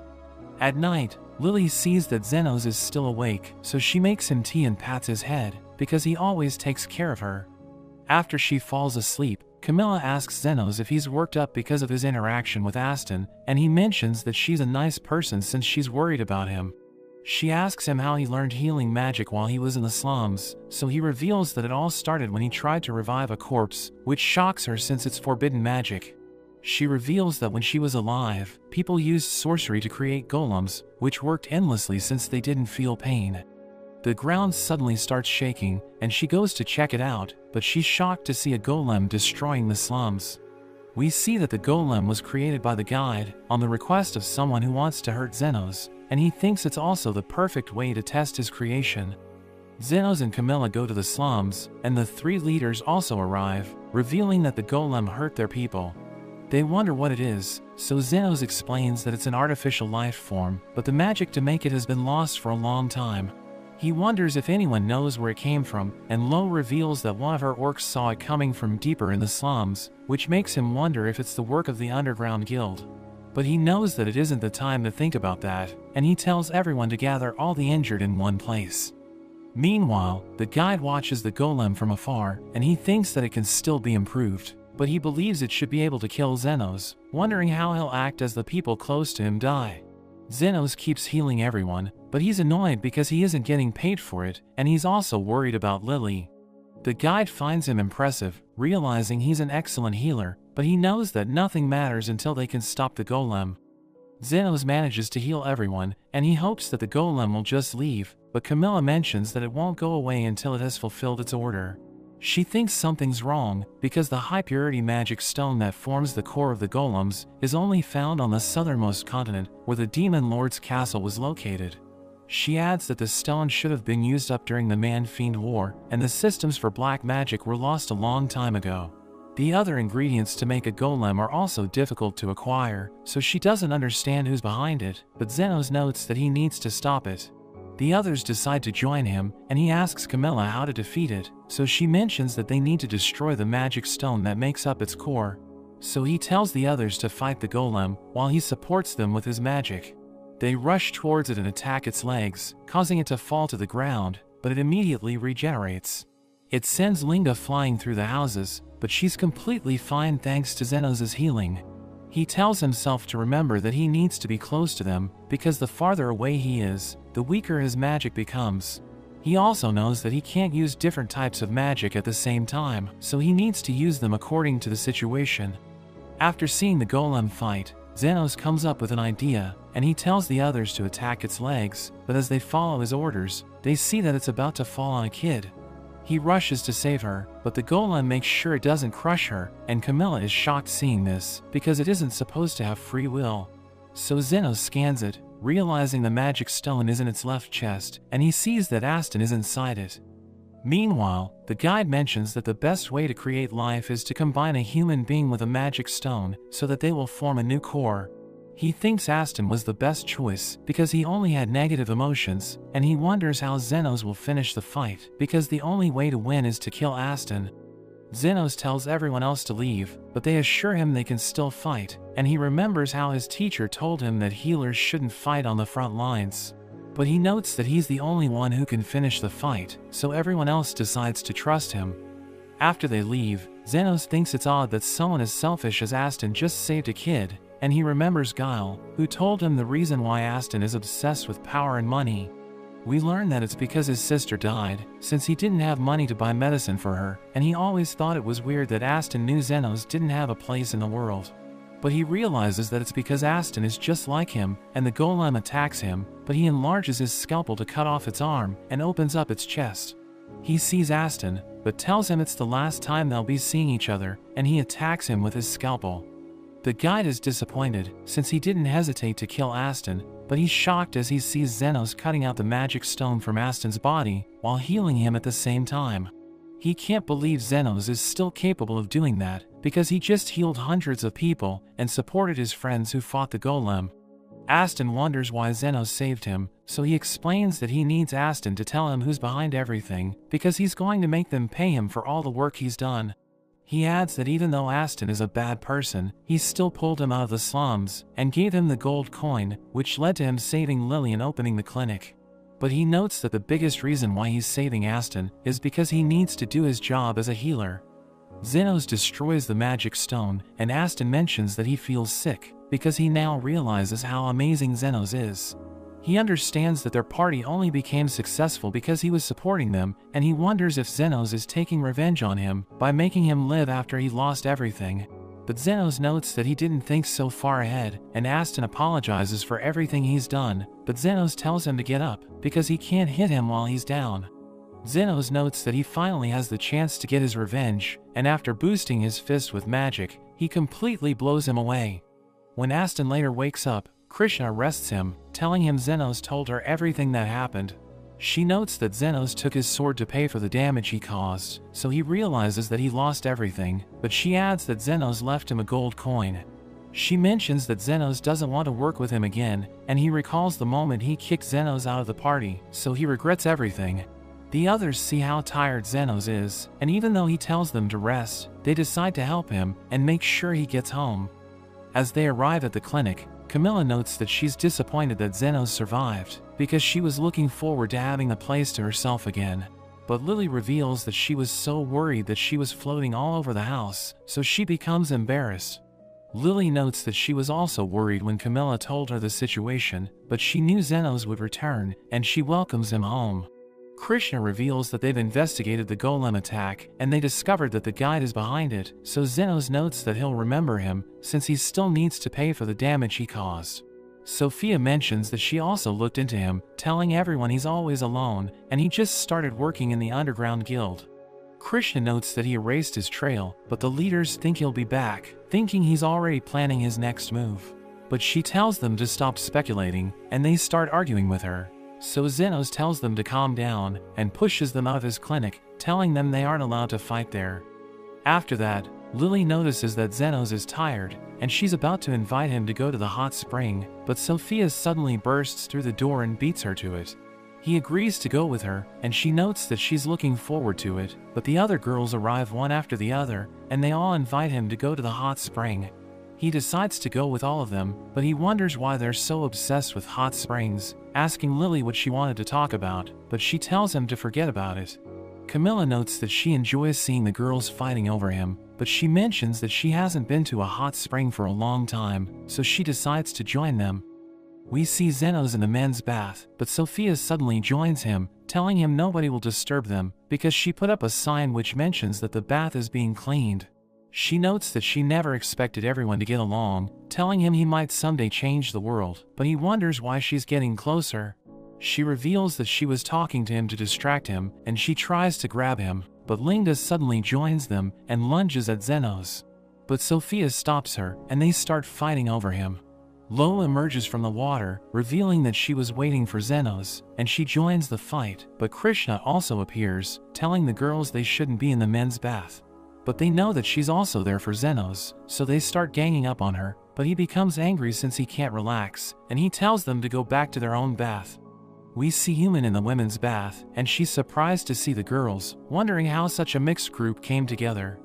At night, Lily sees that Xenos is still awake, so she makes him tea and pats his head, because he always takes care of her. After she falls asleep, Camilla asks Xenos if he's worked up because of his interaction with Aston, and he mentions that she's a nice person since she's worried about him. She asks him how he learned healing magic while he was in the slums, so he reveals that it all started when he tried to revive a corpse, which shocks her since it's forbidden magic. She reveals that when she was alive, people used sorcery to create golems, which worked endlessly since they didn't feel pain. The ground suddenly starts shaking, and she goes to check it out, but she's shocked to see a golem destroying the slums. We see that the golem was created by the Guide, on the request of someone who wants to hurt Xenos, and he thinks it's also the perfect way to test his creation. Zenos and Camilla go to the slums, and the three leaders also arrive, revealing that the golem hurt their people. They wonder what it is, so Zenos explains that it's an artificial life form, but the magic to make it has been lost for a long time. He wonders if anyone knows where it came from, and Lo reveals that one of her orcs saw it coming from deeper in the slums, which makes him wonder if it's the work of the underground guild. But he knows that it isn't the time to think about that, and he tells everyone to gather all the injured in one place. Meanwhile, the guide watches the golem from afar, and he thinks that it can still be improved, but he believes it should be able to kill Zenos, wondering how he'll act as the people close to him die. Zenos keeps healing everyone, but he's annoyed because he isn't getting paid for it, and he's also worried about Lily. The guide finds him impressive, realizing he's an excellent healer, but he knows that nothing matters until they can stop the golem. Zenos manages to heal everyone, and he hopes that the golem will just leave, but Camilla mentions that it won't go away until it has fulfilled its order. She thinks something's wrong, because the high-purity magic stone that forms the core of the golems is only found on the southernmost continent, where the Demon Lord's castle was located. She adds that the stone should have been used up during the Man-Fiend War, and the systems for black magic were lost a long time ago. The other ingredients to make a golem are also difficult to acquire, so she doesn't understand who's behind it, but Zenos notes that he needs to stop it. The others decide to join him, and he asks Camilla how to defeat it, so she mentions that they need to destroy the magic stone that makes up its core. So he tells the others to fight the golem, while he supports them with his magic. They rush towards it and attack its legs, causing it to fall to the ground, but it immediately regenerates. It sends Linga flying through the houses, but she's completely fine thanks to Zenos' healing. He tells himself to remember that he needs to be close to them, because the farther away he is, the weaker his magic becomes. He also knows that he can't use different types of magic at the same time, so he needs to use them according to the situation. After seeing the golem fight, Zenos comes up with an idea, and he tells the others to attack its legs, but as they follow his orders, they see that it's about to fall on a kid. He rushes to save her, but the golem makes sure it doesn't crush her, and Camilla is shocked seeing this, because it isn't supposed to have free will. So Zenos scans it, realizing the magic stone is in its left chest, and he sees that Aston is inside it. Meanwhile, the guide mentions that the best way to create life is to combine a human being with a magic stone, so that they will form a new core. He thinks Aston was the best choice because he only had negative emotions, and he wonders how Zenos will finish the fight because the only way to win is to kill Aston. Zenos tells everyone else to leave, but they assure him they can still fight, and he remembers how his teacher told him that healers shouldn't fight on the front lines. But he notes that he's the only one who can finish the fight, so everyone else decides to trust him. After they leave, Zenos thinks it's odd that someone as selfish as Aston just saved a kid, and he remembers Guile, who told him the reason why Aston is obsessed with power and money. We learn that it's because his sister died, since he didn't have money to buy medicine for her, and he always thought it was weird that Aston knew Zenos didn't have a place in the world. But he realizes that it's because Aston is just like him, and the golem attacks him, but he enlarges his scalpel to cut off its arm, and opens up its chest. He sees Aston, but tells him it's the last time they'll be seeing each other, and he attacks him with his scalpel. The guide is disappointed, since he didn't hesitate to kill Aston, but he's shocked as he sees Zenos cutting out the magic stone from Aston's body, while healing him at the same time. He can't believe Zenos is still capable of doing that, because he just healed hundreds of people, and supported his friends who fought the golem. Aston wonders why Zenos saved him, so he explains that he needs Aston to tell him who's behind everything, because he's going to make them pay him for all the work he's done. He adds that even though Aston is a bad person, he still pulled him out of the slums, and gave him the gold coin, which led to him saving Lily and opening the clinic. But he notes that the biggest reason why he's saving Aston is because he needs to do his job as a healer. Zenos destroys the magic stone, and Aston mentions that he feels sick, because he now realizes how amazing Zenos is. He understands that their party only became successful because he was supporting them, and he wonders if Zenos is taking revenge on him by making him live after he lost everything. But Zenos notes that he didn't think so far ahead, and Aston apologizes for everything he's done, but Zenos tells him to get up, because he can't hit him while he's down. Zenos notes that he finally has the chance to get his revenge, and after boosting his fist with magic, he completely blows him away. When Aston later wakes up, Krishna arrests him, telling him Zenos told her everything that happened. She notes that Xenos took his sword to pay for the damage he caused, so he realizes that he lost everything, but she adds that Xenos left him a gold coin. She mentions that Xenos doesn't want to work with him again, and he recalls the moment he kicked Xenos out of the party, so he regrets everything. The others see how tired Xenos is, and even though he tells them to rest, they decide to help him and make sure he gets home. As they arrive at the clinic, Camilla notes that she's disappointed that Xenos survived, because she was looking forward to having the place to herself again. But Lily reveals that she was so worried that she was floating all over the house, so she becomes embarrassed. Lily notes that she was also worried when Camilla told her the situation, but she knew Xenos would return, and she welcomes him home. Krishna reveals that they've investigated the golem attack, and they discovered that the guide is behind it, so Xenos notes that he'll remember him, since he still needs to pay for the damage he caused. Sophia mentions that she also looked into him, telling everyone he's always alone, and he just started working in the underground guild. Krishna notes that he erased his trail, but the leaders think he'll be back, thinking he's already planning his next move. But she tells them to stop speculating, and they start arguing with her. So Xenos tells them to calm down, and pushes them out of his clinic, telling them they aren't allowed to fight there. After that, Lily notices that Xenos is tired, and she's about to invite him to go to the hot spring, but Sophia suddenly bursts through the door and beats her to it. He agrees to go with her, and she notes that she's looking forward to it, but the other girls arrive one after the other, and they all invite him to go to the hot spring. He decides to go with all of them, but he wonders why they're so obsessed with hot springs, asking Lily what she wanted to talk about, but she tells him to forget about it. Camilla notes that she enjoys seeing the girls fighting over him, but she mentions that she hasn't been to a hot spring for a long time, so she decides to join them. We see Xenos in the men's bath, but Sophia suddenly joins him, telling him nobody will disturb them, because she put up a sign which mentions that the bath is being cleaned. She notes that she never expected everyone to get along, telling him he might someday change the world, but he wonders why she's getting closer. She reveals that she was talking to him to distract him, and she tries to grab him, but Linda suddenly joins them and lunges at Xenos. But Sophia stops her, and they start fighting over him. Lola emerges from the water, revealing that she was waiting for Xenos, and she joins the fight, but Krishna also appears, telling the girls they shouldn't be in the men's bath. But they know that she's also there for Xenos, so they start ganging up on her, but he becomes angry since he can't relax, and he tells them to go back to their own bath. We see Human in the women's bath, and she's surprised to see the girls, wondering how such a mixed group came together.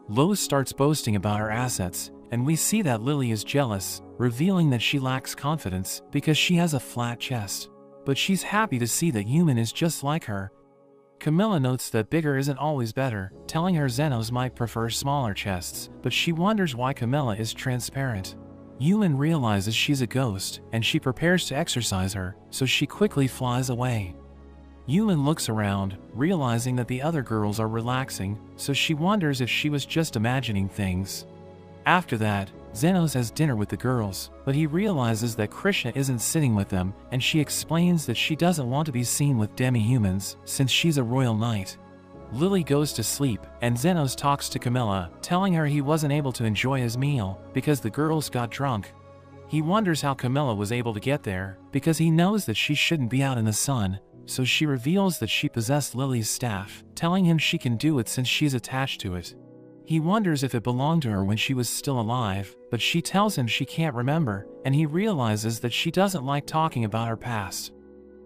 Lois starts boasting about her assets, and we see that Lily is jealous, revealing that she lacks confidence because she has a flat chest. But she's happy to see that Human is just like her. Camilla notes that bigger isn't always better, telling her Xenos might prefer smaller chests, but she wonders why Camilla is transparent. Human realizes she's a ghost, and she prepares to exorcise her, so she quickly flies away. Human looks around, realizing that the other girls are relaxing, so she wonders if she was just imagining things. After that, Xenos has dinner with the girls, but he realizes that Krishna isn't sitting with them, and she explains that she doesn't want to be seen with demi-humans, since she's a royal knight. Lily goes to sleep, and Xenos talks to Camilla, telling her he wasn't able to enjoy his meal, because the girls got drunk. He wonders how Camilla was able to get there, because he knows that she shouldn't be out in the sun, so she reveals that she possessed Lily's staff, telling him she can do it since she's attached to it. He wonders if it belonged to her when she was still alive, but she tells him she can't remember, and he realizes that she doesn't like talking about her past.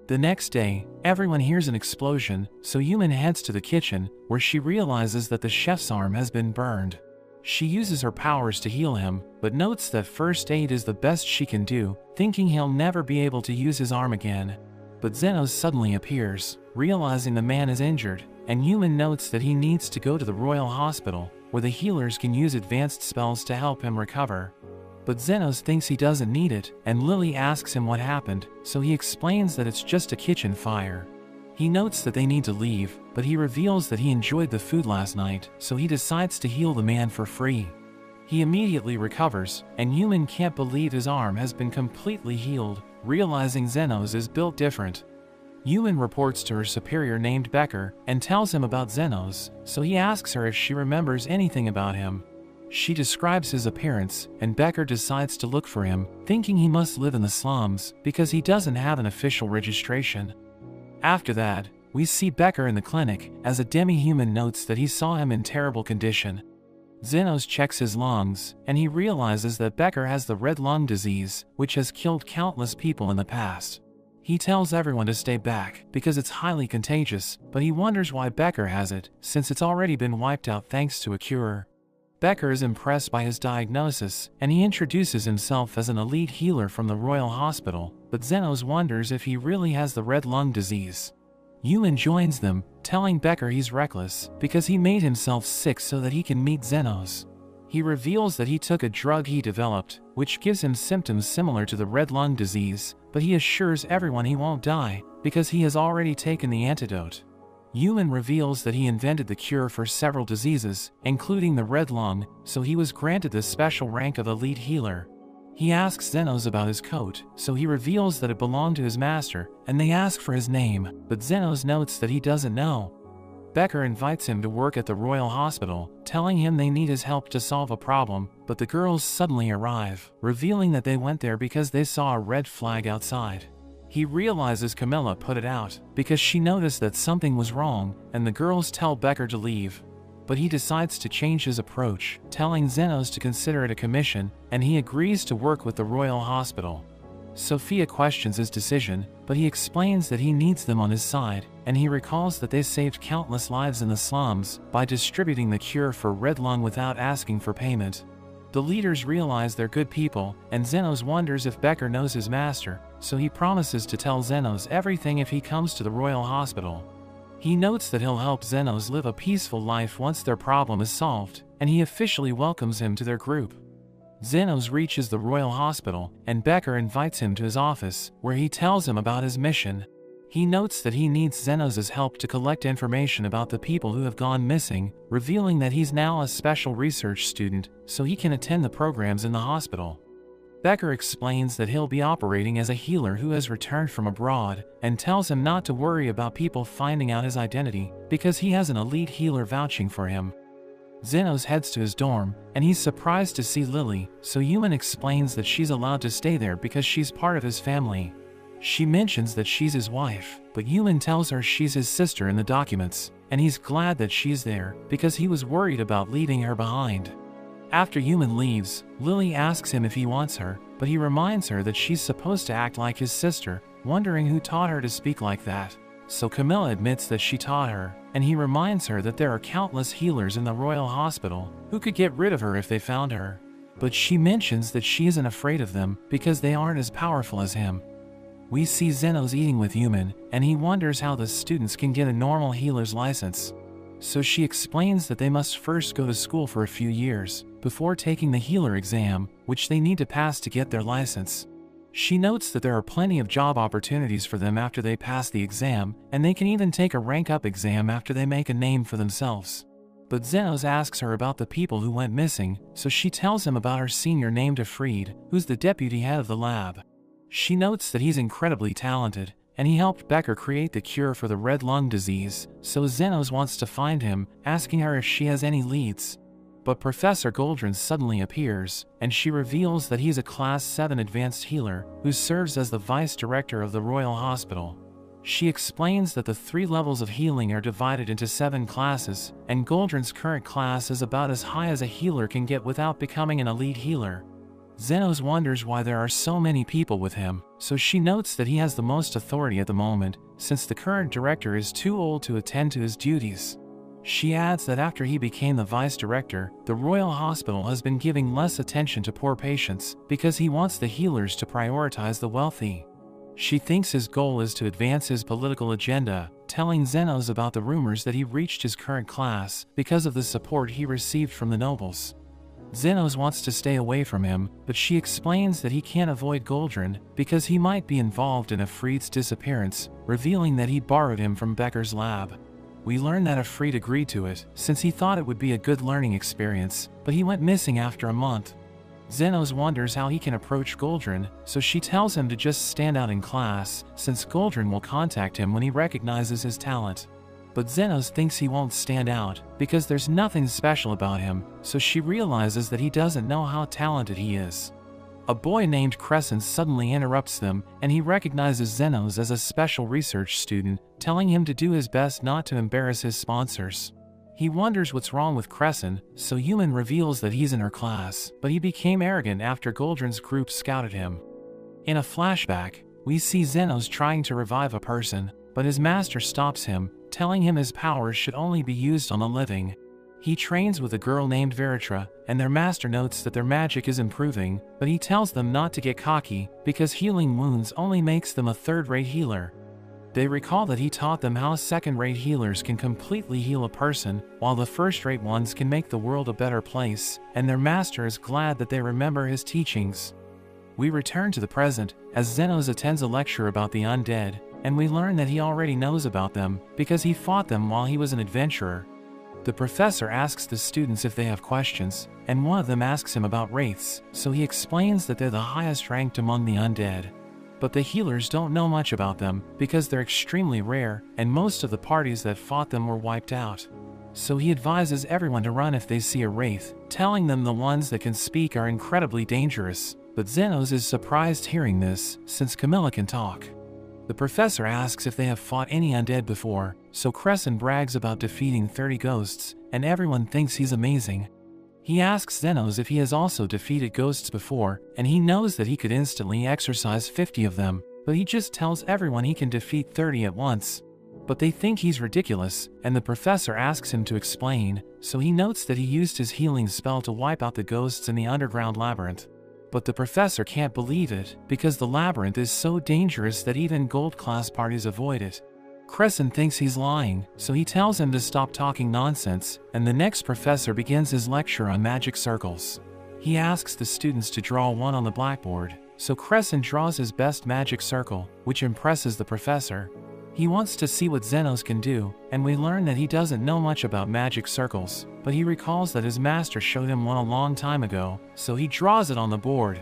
The next day, everyone hears an explosion, so Human heads to the kitchen, where she realizes that the chef's arm has been burned. She uses her powers to heal him, but notes that first aid is the best she can do, thinking he'll never be able to use his arm again. But Xenos suddenly appears, realizing the man is injured, and Human notes that he needs to go to the Royal Hospital, where the healers can use advanced spells to help him recover. But Xenos thinks he doesn't need it, and Lily asks him what happened, so he explains that it's just a kitchen fire. He notes that they need to leave, but he reveals that he enjoyed the food last night, so he decides to heal the man for free. He immediately recovers, and Human can't believe his arm has been completely healed, realizing Xenos is built different. Human reports to her superior named Becker, and tells him about Xenos, so he asks her if she remembers anything about him. She describes his appearance, and Becker decides to look for him, thinking he must live in the slums, because he doesn't have an official registration. After that, we see Becker in the clinic, as a demi-human notes that he saw him in terrible condition. Zenos checks his lungs, and he realizes that Becker has the red lung disease, which has killed countless people in the past. He tells everyone to stay back, because it's highly contagious, but he wonders why Becker has it, since it's already been wiped out thanks to a cure. Becker is impressed by his diagnosis, and he introduces himself as an elite healer from the Royal Hospital, but Zenos wonders if he really has the red lung disease. Human joins them, telling Becker he's reckless, because he made himself sick so that he can meet Zenos. He reveals that he took a drug he developed, which gives him symptoms similar to the red lung disease, but he assures everyone he won't die, because he has already taken the antidote. Human reveals that he invented the cure for several diseases, including the red lung, so he was granted the special rank of elite healer. He asks Zenos about his coat, so he reveals that it belonged to his master, and they ask for his name, but Zenos notes that he doesn't know. Becker invites him to work at the Royal Hospital, telling him they need his help to solve a problem, but the girls suddenly arrive, revealing that they went there because they saw a red flag outside. He realizes Camilla put it out, because she noticed that something was wrong, and the girls tell Becker to leave. But he decides to change his approach, telling Zenos to consider it a commission, and he agrees to work with the Royal Hospital. Sophia questions his decision, but he explains that he needs them on his side, and he recalls that they saved countless lives in the slums by distributing the cure for red lung without asking for payment. The leaders realize they're good people, and Zenos wonders if Becker knows his master, so he promises to tell Zenos everything if he comes to the Royal Hospital. He notes that he'll help Zenos live a peaceful life once their problem is solved, and he officially welcomes him to their group. Zenos reaches the Royal Hospital, and Becker invites him to his office, where he tells him about his mission. He notes that he needs Zenos' help to collect information about the people who have gone missing, revealing that he's now a special research student, so he can attend the programs in the hospital. Becker explains that he'll be operating as a healer who has returned from abroad, and tells him not to worry about people finding out his identity, because he has an elite healer vouching for him. Zenos heads to his dorm, and he's surprised to see Lily, so Human explains that she's allowed to stay there because she's part of his family. She mentions that she's his wife, but Human tells her she's his sister in the documents, and he's glad that she's there, because he was worried about leaving her behind. After Human leaves, Lily asks him if he wants her, but he reminds her that she's supposed to act like his sister, wondering who taught her to speak like that. So Camilla admits that she taught her, and he reminds her that there are countless healers in the Royal Hospital who could get rid of her if they found her. But she mentions that she isn't afraid of them because they aren't as powerful as him. We see Zenos eating with Human, and he wonders how the students can get a normal healer's license. So she explains that they must first go to school for a few years before taking the healer exam, which they need to pass to get their license. She notes that there are plenty of job opportunities for them after they pass the exam, and they can even take a rank-up exam after they make a name for themselves. But Zenos asks her about the people who went missing, so she tells him about her senior named Afreed, who's the deputy head of the lab. She notes that he's incredibly talented, and he helped Becker create the cure for the red lung disease, so Zenos wants to find him, asking her if she has any leads. But Professor Goldrin suddenly appears, and she reveals that he's a Class 7 advanced healer who serves as the vice director of the Royal Hospital. She explains that the 3 levels of healing are divided into 7 classes, and Goldrin's current class is about as high as a healer can get without becoming an elite healer. Zenos wonders why there are so many people with him, so she notes that he has the most authority at the moment, since the current director is too old to attend to his duties. She adds that after he became the vice director, the Royal Hospital has been giving less attention to poor patients because he wants the healers to prioritize the wealthy. She thinks his goal is to advance his political agenda, telling Zenos about the rumors that he reached his current class because of the support he received from the nobles. Zenos wants to stay away from him, but she explains that he can't avoid Goldrin because he might be involved in Afreed's disappearance, revealing that he borrowed him from Becker's lab. We learn that Afreed agreed to it, since he thought it would be a good learning experience, but he went missing after a month. Zenos wonders how he can approach Goldrin, so she tells him to just stand out in class, since Goldrin will contact him when he recognizes his talent. But Zenos thinks he won't stand out, because there's nothing special about him, so she realizes that he doesn't know how talented he is. A boy named Crescent suddenly interrupts them, and he recognizes Zenos as a special research student, telling him to do his best not to embarrass his sponsors. He wonders what's wrong with Crescent, so Human reveals that he's in her class, but he became arrogant after Goldrin's group scouted him. In a flashback, we see Zenos trying to revive a person, but his master stops him, telling him his powers should only be used on the living. He trains with a girl named Veritra, and their master notes that their magic is improving, but he tells them not to get cocky, because healing wounds only makes them a third-rate healer. They recall that he taught them how second-rate healers can completely heal a person, while the first-rate ones can make the world a better place, and their master is glad that they remember his teachings. We return to the present, as Zenos attends a lecture about the undead, and we learn that he already knows about them, because he fought them while he was an adventurer. The professor asks the students if they have questions, and one of them asks him about wraiths, so he explains that they're the highest ranked among the undead. But the healers don't know much about them, because they're extremely rare, and most of the parties that fought them were wiped out. So he advises everyone to run if they see a wraith, telling them the ones that can speak are incredibly dangerous. But Zenos is surprised hearing this, since Camilla can talk. The professor asks if they have fought any undead before, so Crescent brags about defeating 30 ghosts, and everyone thinks he's amazing. He asks Zenos if he has also defeated ghosts before, and he knows that he could instantly exorcise 50 of them, but he just tells everyone he can defeat 30 at once. But they think he's ridiculous, and the professor asks him to explain, so he notes that he used his healing spell to wipe out the ghosts in the underground labyrinth. But the professor can't believe it, because the labyrinth is so dangerous that even gold-class parties avoid it. Crescent thinks he's lying, so he tells him to stop talking nonsense, and the next professor begins his lecture on magic circles. He asks the students to draw one on the blackboard, so Crescent draws his best magic circle, which impresses the professor. He wants to see what Zenos can do, and we learn that he doesn't know much about magic circles, but he recalls that his master showed him one a long time ago, so he draws it on the board.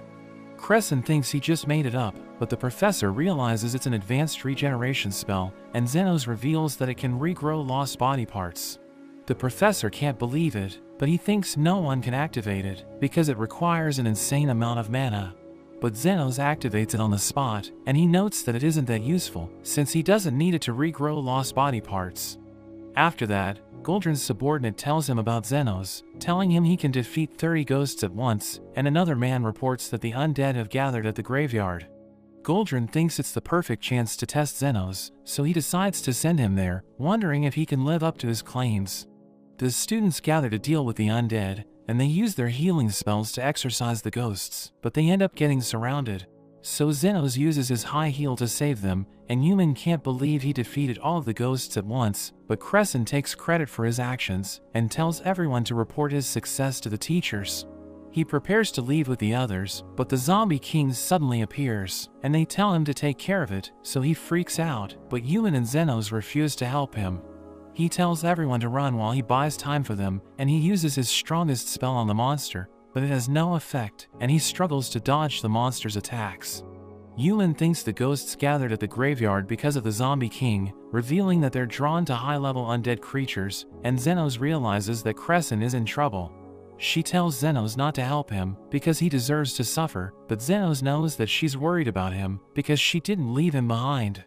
Crescent thinks he just made it up, but the professor realizes it's an advanced regeneration spell, and Zenos reveals that it can regrow lost body parts. The professor can't believe it, but he thinks no one can activate it, because it requires an insane amount of mana. But Zenos activates it on the spot, and he notes that it isn't that useful, since he doesn't need it to regrow lost body parts. After that, Goldrin's subordinate tells him about Zenos, telling him he can defeat 30 ghosts at once, and another man reports that the undead have gathered at the graveyard. Goldrin thinks it's the perfect chance to test Zenos, so he decides to send him there, wondering if he can live up to his claims. The students gather to deal with the undead, and they use their healing spells to exorcise the ghosts, but they end up getting surrounded. So Zenos uses his high heal to save them, and Human can't believe he defeated all of the ghosts at once, but Crescent takes credit for his actions, and tells everyone to report his success to the teachers. He prepares to leave with the others, but the zombie king suddenly appears, and they tell him to take care of it, so he freaks out, but Human and Zenos refuse to help him. He tells everyone to run while he buys time for them, and he uses his strongest spell on the monster, but it has no effect, and he struggles to dodge the monster's attacks. Human thinks the ghosts gathered at the graveyard because of the zombie king, revealing that they're drawn to high-level undead creatures, and Zenos realizes that Crescent is in trouble. She tells Zenos not to help him, because he deserves to suffer, but Zenos knows that she's worried about him, because she didn't leave him behind.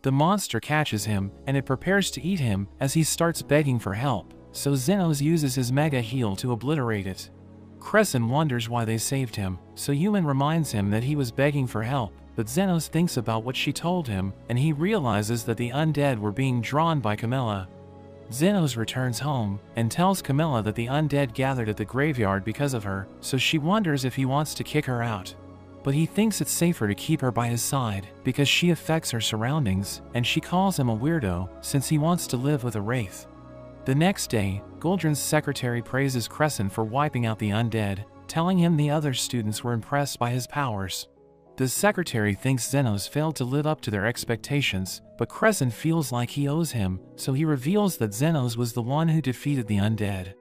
The monster catches him, and it prepares to eat him, as he starts begging for help, so Zenos uses his mega heal to obliterate it. Crescent wonders why they saved him, so Human reminds him that he was begging for help, but Zenos thinks about what she told him, and he realizes that the undead were being drawn by Camilla. Zenos returns home, and tells Camilla that the undead gathered at the graveyard because of her, so she wonders if he wants to kick her out. But he thinks it's safer to keep her by his side, because she affects her surroundings, and she calls him a weirdo, since he wants to live with a wraith. The next day, Goldrin's secretary praises Crescent for wiping out the undead, telling him the other students were impressed by his powers. The secretary thinks Zenos failed to live up to their expectations, but Crescent feels like he owes him, so he reveals that Zenos was the one who defeated the undead.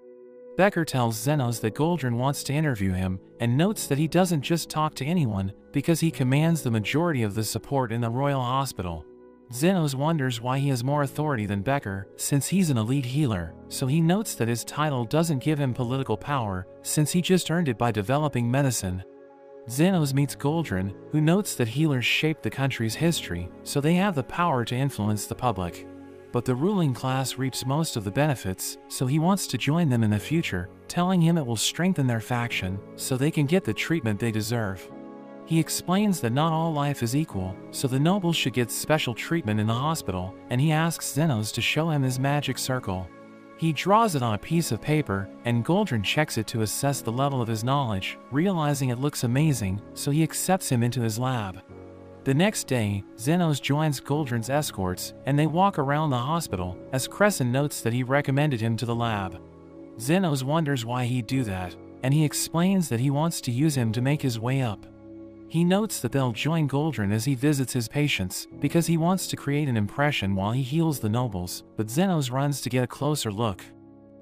Becker tells Zenos that Goldrin wants to interview him, and notes that he doesn't just talk to anyone, because he commands the majority of the support in the Royal Hospital. Zenos wonders why he has more authority than Becker, since he's an elite healer, so he notes that his title doesn't give him political power, since he just earned it by developing medicine. Xenos meets Goldrin, who notes that healers shape the country's history, so they have the power to influence the public. But the ruling class reaps most of the benefits, so he wants to join them in the future, telling him it will strengthen their faction, so they can get the treatment they deserve. He explains that not all life is equal, so the nobles should get special treatment in the hospital, and he asks Xenos to show him his magic circle. He draws it on a piece of paper, and Goldrin checks it to assess the level of his knowledge, realizing it looks amazing, so he accepts him into his lab. The next day, Xenos joins Goldrin's escorts, and they walk around the hospital, as Crescent notes that he recommended him to the lab. Xenos wonders why he'd do that, and he explains that he wants to use him to make his way up. He notes that they'll join Goldrin as he visits his patients, because he wants to create an impression while he heals the nobles, but Xenos runs to get a closer look.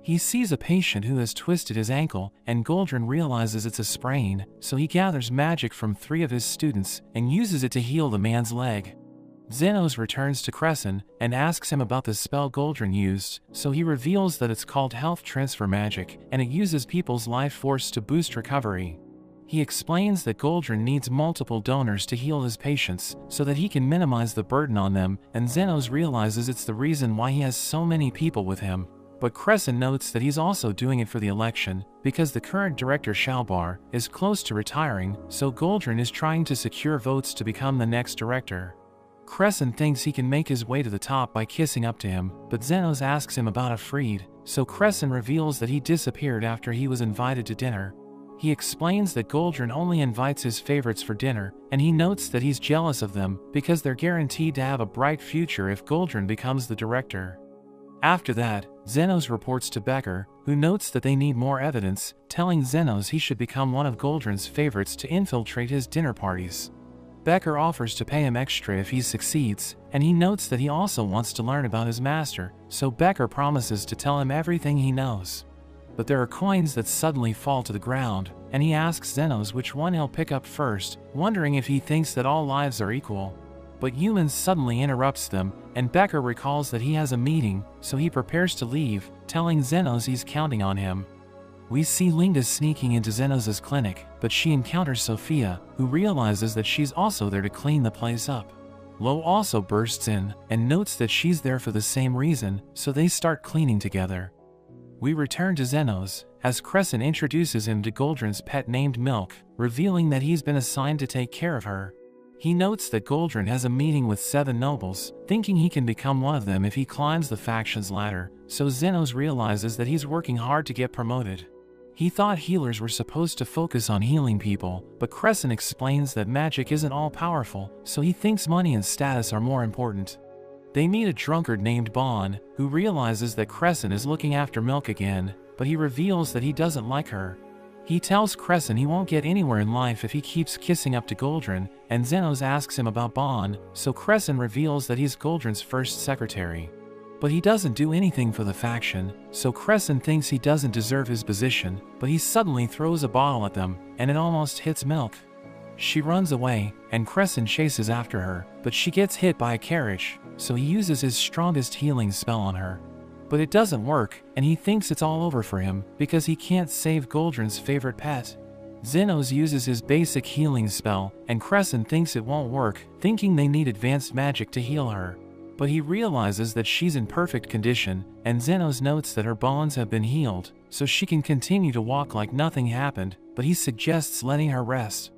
He sees a patient who has twisted his ankle, and Goldrin realizes it's a sprain, so he gathers magic from 3 of his students and uses it to heal the man's leg. Xenos returns to Crescent and asks him about the spell Goldrin used, so he reveals that it's called health transfer magic, and it uses people's life force to boost recovery. He explains that Goldrin needs multiple donors to heal his patients, so that he can minimize the burden on them, and Xenos realizes it's the reason why he has so many people with him. But Crescent notes that he's also doing it for the election, because the current director Shalbar is close to retiring, so Goldrin is trying to secure votes to become the next director. Crescent thinks he can make his way to the top by kissing up to him, but Xenos asks him about Afreed, so Crescent reveals that he disappeared after he was invited to dinner. He explains that Goldrin only invites his favorites for dinner, and he notes that he's jealous of them because they're guaranteed to have a bright future if Goldrin becomes the director. After that, Xenos reports to Becker, who notes that they need more evidence, telling Xenos he should become one of Goldrin's favorites to infiltrate his dinner parties. Becker offers to pay him extra if he succeeds, and he notes that he also wants to learn about his master, so Becker promises to tell him everything he knows. But there are coins that suddenly fall to the ground, and he asks Xenos which one he'll pick up first, wondering if he thinks that all lives are equal. But Humans suddenly interrupts them, and Becker recalls that he has a meeting, so he prepares to leave, telling Xenos he's counting on him. We see Linda sneaking into Xenos' clinic, but she encounters Sophia, who realizes that she's also there to clean the place up. Lo also bursts in, and notes that she's there for the same reason, so they start cleaning together. We return to Xenos, as Crescent introduces him to Goldrin's pet named Milk, revealing that he's been assigned to take care of her. He notes that Goldrin has a meeting with 7 nobles, thinking he can become one of them if he climbs the faction's ladder, so Xenos realizes that he's working hard to get promoted. He thought healers were supposed to focus on healing people, but Crescent explains that magic isn't all-powerful, so he thinks money and status are more important. They meet a drunkard named Bon, who realizes that Crescent is looking after Milk again, but he reveals that he doesn't like her. He tells Crescent he won't get anywhere in life if he keeps kissing up to Goldrin, and Xenos asks him about Bon, so Crescent reveals that he's Goldrin's first secretary. But he doesn't do anything for the faction, so Crescent thinks he doesn't deserve his position, but he suddenly throws a bottle at them, and it almost hits Milk. She runs away, and Crescent chases after her, but she gets hit by a carriage, so he uses his strongest healing spell on her. But it doesn't work, and he thinks it's all over for him, because he can't save Goldrin's favorite pet. Xenos uses his basic healing spell, and Crescent thinks it won't work, thinking they need advanced magic to heal her. But he realizes that she's in perfect condition, and Xenos notes that her bones have been healed, so she can continue to walk like nothing happened, but he suggests letting her rest.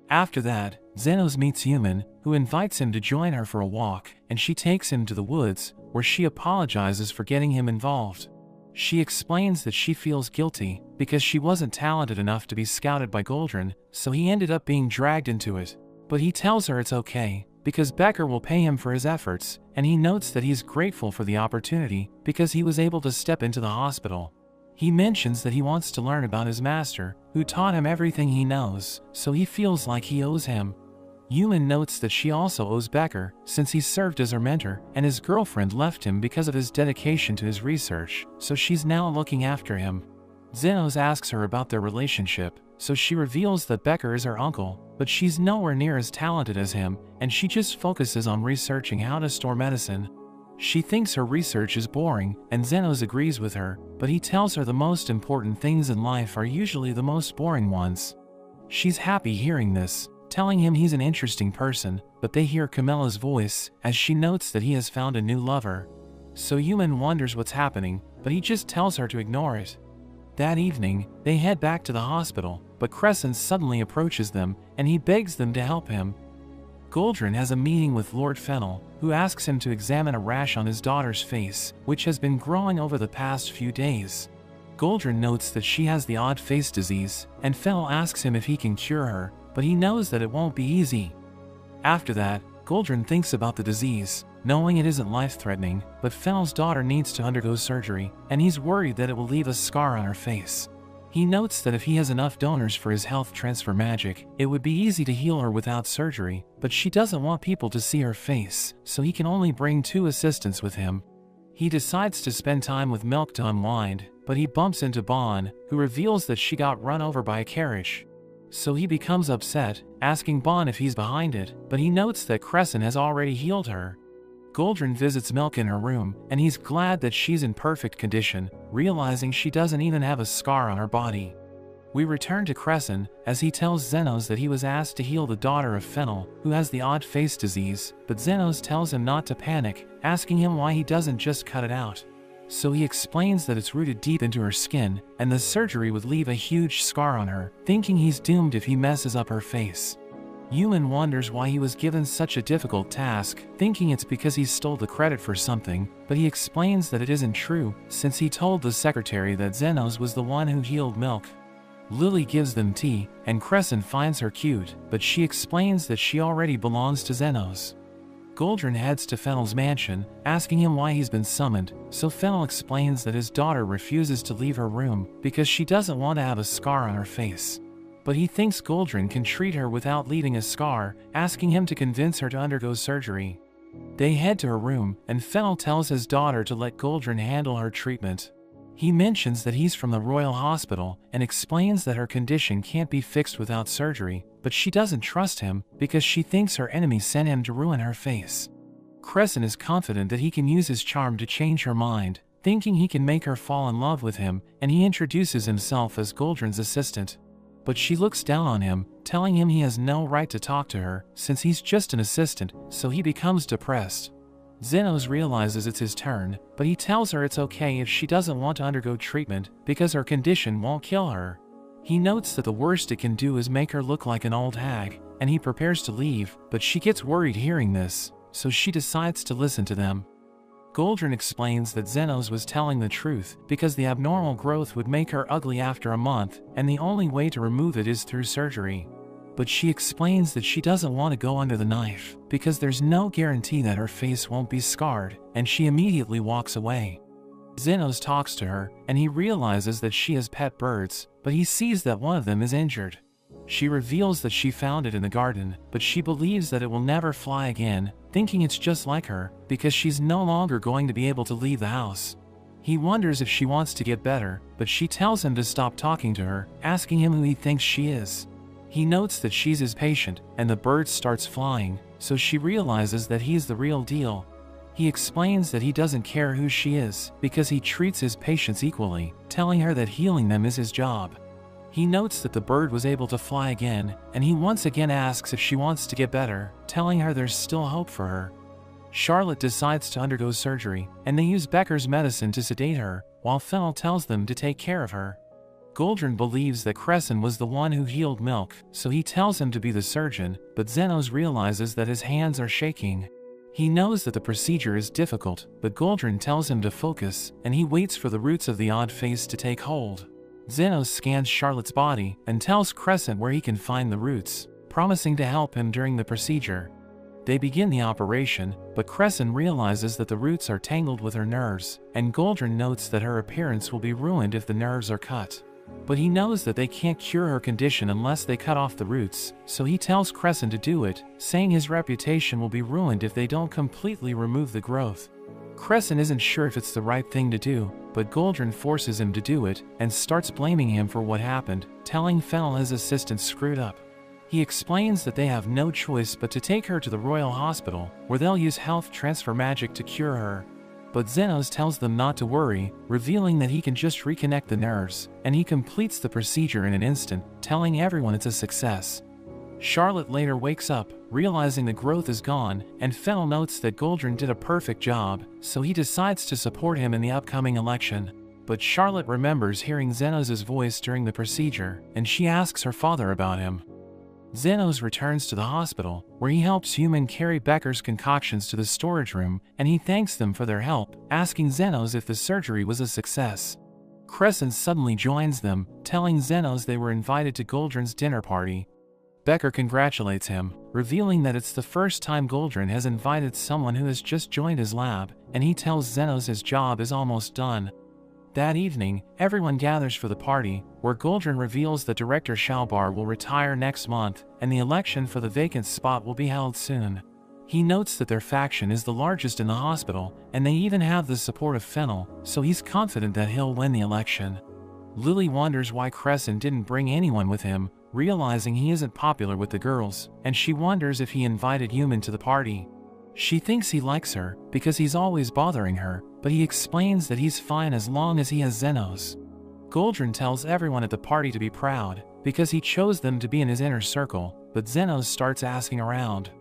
After that, Xenos meets Human, who invites him to join her for a walk, and she takes him to the woods, where she apologizes for getting him involved. She explains that she feels guilty, because she wasn't talented enough to be scouted by Goldrin, so he ended up being dragged into it. But he tells her it's okay, because Becker will pay him for his efforts, and he notes that he's grateful for the opportunity, because he was able to step into the hospital. He mentions that he wants to learn about his master, who taught him everything he knows, so he feels like he owes him. Human notes that she also owes Becker, since he served as her mentor, and his girlfriend left him because of his dedication to his research, so she's now looking after him. Xenos asks her about their relationship, so she reveals that Becker is her uncle, but she's nowhere near as talented as him, and she just focuses on researching how to store medicine. She thinks her research is boring, and Xenos agrees with her, but he tells her the most important things in life are usually the most boring ones. She's happy hearing this, telling him he's an interesting person, but they hear Camilla's voice as she notes that he has found a new lover. So Yuman wonders what's happening, but he just tells her to ignore it. That evening, they head back to the hospital, but Crescent suddenly approaches them, and he begs them to help him. Goldrin has a meeting with Lord Fennel, who asks him to examine a rash on his daughter's face, which has been growing over the past few days. Goldrin notes that she has the odd face disease, and Fennel asks him if he can cure her, but he knows that it won't be easy. After that, Goldrin thinks about the disease, knowing it isn't life-threatening, but Fennel's daughter needs to undergo surgery, and he's worried that it will leave a scar on her face. He notes that if he has enough donors for his health transfer magic, it would be easy to heal her without surgery, but she doesn't want people to see her face, so he can only bring 2 assistants with him. He decides to spend time with Milk to unwind, but he bumps into Bon, who reveals that she got run over by a carriage. So he becomes upset, asking Bon if he's behind it, but he notes that Crescent has already healed her. Goldrin visits Milk in her room, and he's glad that she's in perfect condition, realizing she doesn't even have a scar on her body. We return to Crescent, as he tells Xenos that he was asked to heal the daughter of Fennel, who has the odd face disease, but Xenos tells him not to panic, asking him why he doesn't just cut it out. So he explains that it's rooted deep into her skin, and the surgery would leave a huge scar on her, thinking he's doomed if he messes up her face. Yuman wonders why he was given such a difficult task, thinking it's because he stole the credit for something, but he explains that it isn't true, since he told the secretary that Xenos was the one who healed Milk. Lily gives them tea, and Crescent finds her cute, but she explains that she already belongs to Xenos. Goldrin heads to Fennel's mansion, asking him why he's been summoned, so Fennel explains that his daughter refuses to leave her room because she doesn't want to have a scar on her face. But he thinks Goldrin can treat her without leaving a scar, asking him to convince her to undergo surgery. They head to her room, and Fennel tells his daughter to let Goldrin handle her treatment. He mentions that he's from the Royal Hospital, and explains that her condition can't be fixed without surgery, but she doesn't trust him because she thinks her enemy sent him to ruin her face. Crescent is confident that he can use his charm to change her mind, thinking he can make her fall in love with him, and he introduces himself as Goldrin's assistant. But she looks down on him, telling him he has no right to talk to her, since he's just an assistant, so he becomes depressed. Xenos realizes it's his turn, but he tells her it's okay if she doesn't want to undergo treatment, because her condition won't kill her. He notes that the worst it can do is make her look like an old hag, and he prepares to leave, but she gets worried hearing this, so she decides to listen to them. Goldrin explains that Xenos was telling the truth because the abnormal growth would make her ugly after a month, and the only way to remove it is through surgery. But she explains that she doesn't want to go under the knife because there's no guarantee that her face won't be scarred, and she immediately walks away. Xenos talks to her, and he realizes that she has pet birds, but he sees that one of them is injured. She reveals that she found it in the garden, but she believes that it will never fly again, thinking it's just like her, because she's no longer going to be able to leave the house. He wonders if she wants to get better, but she tells him to stop talking to her, asking him who he thinks she is. He notes that she's his patient, and the bird starts flying, so she realizes that he's the real deal. He explains that he doesn't care who she is, because he treats his patients equally, telling her that healing them is his job. He notes that the bird was able to fly again, and he once again asks if she wants to get better, telling her there's still hope for her. Charlotte decides to undergo surgery, and they use Becker's medicine to sedate her, while Fennel tells them to take care of her. Goldrin believes that Crescent was the one who healed Milk, so he tells him to be the surgeon, but Xenos realizes that his hands are shaking. He knows that the procedure is difficult, but Goldrin tells him to focus, and he waits for the roots of the odd face to take hold. Xenos scans Charlotte's body and tells Crescent where he can find the roots, promising to help him during the procedure. They begin the operation, but Crescent realizes that the roots are tangled with her nerves, and Goldrin notes that her appearance will be ruined if the nerves are cut. But he knows that they can't cure her condition unless they cut off the roots, so he tells Crescent to do it, saying his reputation will be ruined if they don't completely remove the growth. Crescent isn't sure if it's the right thing to do, but Goldrin forces him to do it, and starts blaming him for what happened, telling Fennel his assistant screwed up. He explains that they have no choice but to take her to the Royal Hospital, where they'll use health transfer magic to cure her. But Zenos tells them not to worry, revealing that he can just reconnect the nerves, and he completes the procedure in an instant, telling everyone it's a success. Charlotte later wakes up, realizing the growth is gone, and Fennel notes that Goldrin did a perfect job, so he decides to support him in the upcoming election. But Charlotte remembers hearing Zenos' voice during the procedure, and she asks her father about him. Zenos returns to the hospital, where he helps Human carry Becker's concoctions to the storage room, and he thanks them for their help, asking Zenos if the surgery was a success. Crescent suddenly joins them, telling Zenos they were invited to Goldrin's dinner party. Becker congratulates him, revealing that it's the first time Goldrin has invited someone who has just joined his lab, and he tells Zenos his job is almost done. That evening, everyone gathers for the party, where Goldrin reveals that Director Shalbar will retire next month, and the election for the vacant spot will be held soon. He notes that their faction is the largest in the hospital, and they even have the support of Fennel, so he's confident that he'll win the election. Lily wonders why Crescent didn't bring anyone with him, realizing he isn't popular with the girls, and she wonders if he invited Human to the party. She thinks he likes her, because he's always bothering her, but he explains that he's fine as long as he has Zenos. Goldrin tells everyone at the party to be proud, because he chose them to be in his inner circle, but Zenos starts asking around.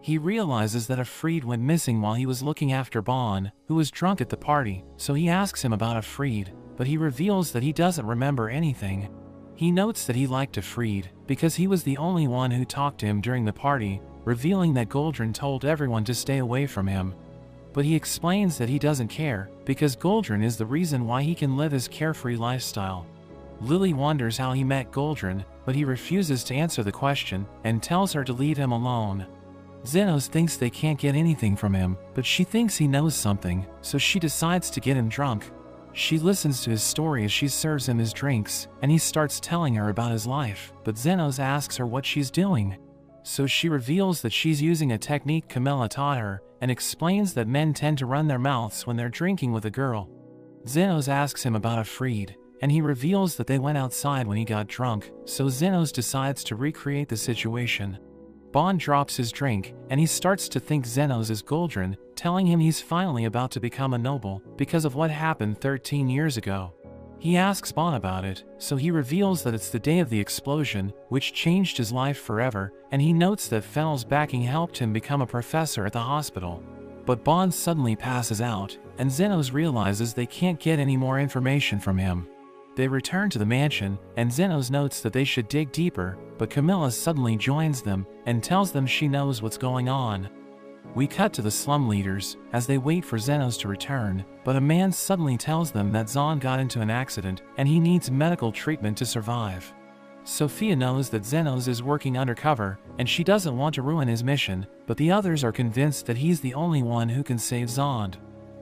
He realizes that Afreed went missing while he was looking after Bon, who was drunk at the party, so he asks him about Afreed, but he reveals that he doesn't remember anything. He notes that he liked Afreed, because he was the only one who talked to him during the party, revealing that Goldrin told everyone to stay away from him. But he explains that he doesn't care, because Goldrin is the reason why he can live his carefree lifestyle. Lily wonders how he met Goldrin, but he refuses to answer the question, and tells her to leave him alone. Zenos thinks they can't get anything from him, but she thinks he knows something, so she decides to get him drunk. She listens to his story as she serves him his drinks, and he starts telling her about his life, but Zenos asks her what she's doing. So she reveals that she's using a technique Camilla taught her, and explains that men tend to run their mouths when they're drinking with a girl. Zenos asks him about Afreed, and he reveals that they went outside when he got drunk, so Zenos decides to recreate the situation. Bon drops his drink, and he starts to think Zenos is Goldrin, telling him he's finally about to become a noble, because of what happened 13 years ago. He asks Bon about it, so he reveals that it's the day of the explosion, which changed his life forever, and he notes that Fennel's backing helped him become a professor at the hospital. But Bon suddenly passes out, and Zenos realizes they can't get any more information from him. They return to the mansion, and Zenos notes that they should dig deeper, but Camilla suddenly joins them, and tells them she knows what's going on. We cut to the slum leaders, as they wait for Zenos to return, but a man suddenly tells them that Zahn got into an accident, and he needs medical treatment to survive. Sophia knows that Zenos is working undercover, and she doesn't want to ruin his mission, but the others are convinced that he's the only one who can save Zond.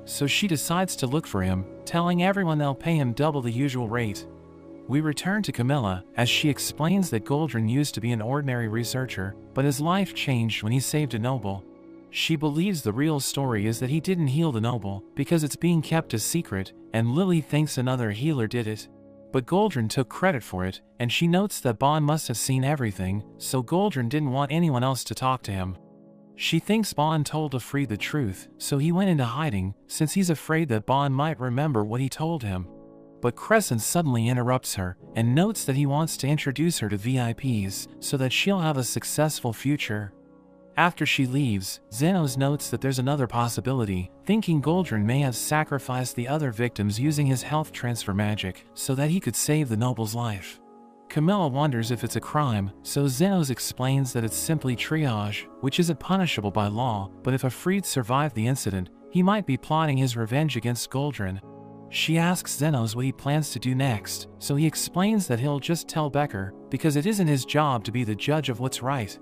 So she decides to look for him, telling everyone they'll pay him double the usual rate. We return to Camilla, as she explains that Goldrin used to be an ordinary researcher, but his life changed when he saved a noble. She believes the real story is that he didn't heal the noble, because it's being kept a secret, and Lily thinks another healer did it. But Goldrin took credit for it, and she notes that Bon must have seen everything, so Goldrin didn't want anyone else to talk to him. She thinks Bon told Afreed the truth, so he went into hiding, since he's afraid that Bon might remember what he told him. But Crescent suddenly interrupts her, and notes that he wants to introduce her to VIPs, so that she'll have a successful future. After she leaves, Zenos notes that there's another possibility, thinking Goldrin may have sacrificed the other victims using his health transfer magic, so that he could save the noble's life. Camilla wonders if it's a crime, so Zenos explains that it's simply triage, which isn't punishable by law, but if Afreed survived the incident, he might be plotting his revenge against Goldrin. She asks Zenos what he plans to do next, so he explains that he'll just tell Becker, because it isn't his job to be the judge of what's right.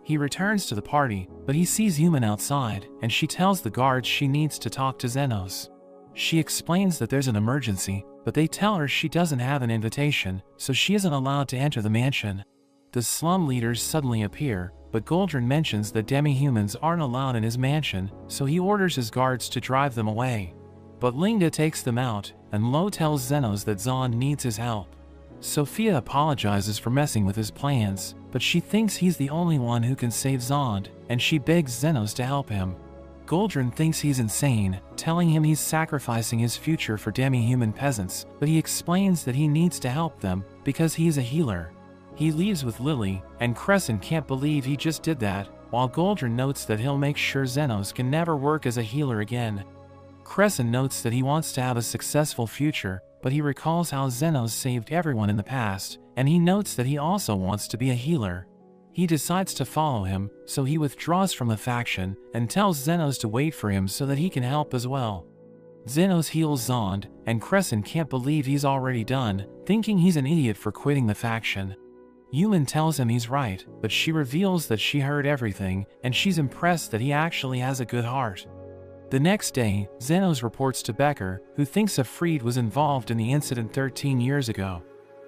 He returns to the party, but he sees Human outside, and she tells the guards she needs to talk to Zenos. She explains that there's an emergency, but they tell her she doesn't have an invitation, so she isn't allowed to enter the mansion. The slum leaders suddenly appear, but Goldrin mentions that demi-humans aren't allowed in his mansion, so he orders his guards to drive them away. But Linda takes them out, and Lo tells Zenos that Zahn needs his help. Sophia apologizes for messing with his plans, but she thinks he's the only one who can save Zond, and she begs Zenos to help him. Goldrin thinks he's insane, telling him he's sacrificing his future for demi-human peasants, but he explains that he needs to help them because he's a healer. He leaves with Lily, and Crescent can't believe he just did that, while Goldrin notes that he'll make sure Xenos can never work as a healer again. Crescent notes that he wants to have a successful future, but he recalls how Xenos saved everyone in the past, and he notes that he also wants to be a healer. He decides to follow him, so he withdraws from the faction and tells Xenos to wait for him so that he can help as well. Xenos heals Zond, and Crescent can't believe he's already done, thinking he's an idiot for quitting the faction. Human tells him he's right, but she reveals that she heard everything, and she's impressed that he actually has a good heart. The next day, Xenos reports to Becker, who thinks Afreed was involved in the incident 13 years ago.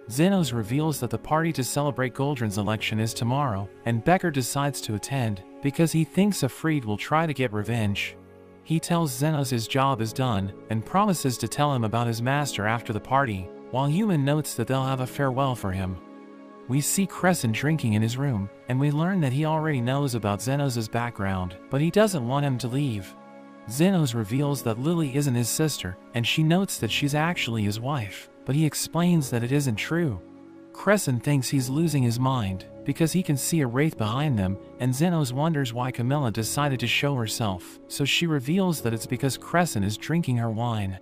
Xenos reveals that the party to celebrate Goldrin's election is tomorrow, and Becker decides to attend, because he thinks Afreed will try to get revenge. He tells Xenos his job is done, and promises to tell him about his master after the party, while Human notes that they'll have a farewell for him. We see Crescent drinking in his room, and we learn that he already knows about Xenos' background, but he doesn't want him to leave. Xenos reveals that Lily isn't his sister, and she notes that she's actually his wife, but he explains that it isn't true. Crescent thinks he's losing his mind, because he can see a wraith behind them, and Xenos wonders why Camilla decided to show herself, so she reveals that it's because Crescent is drinking her wine.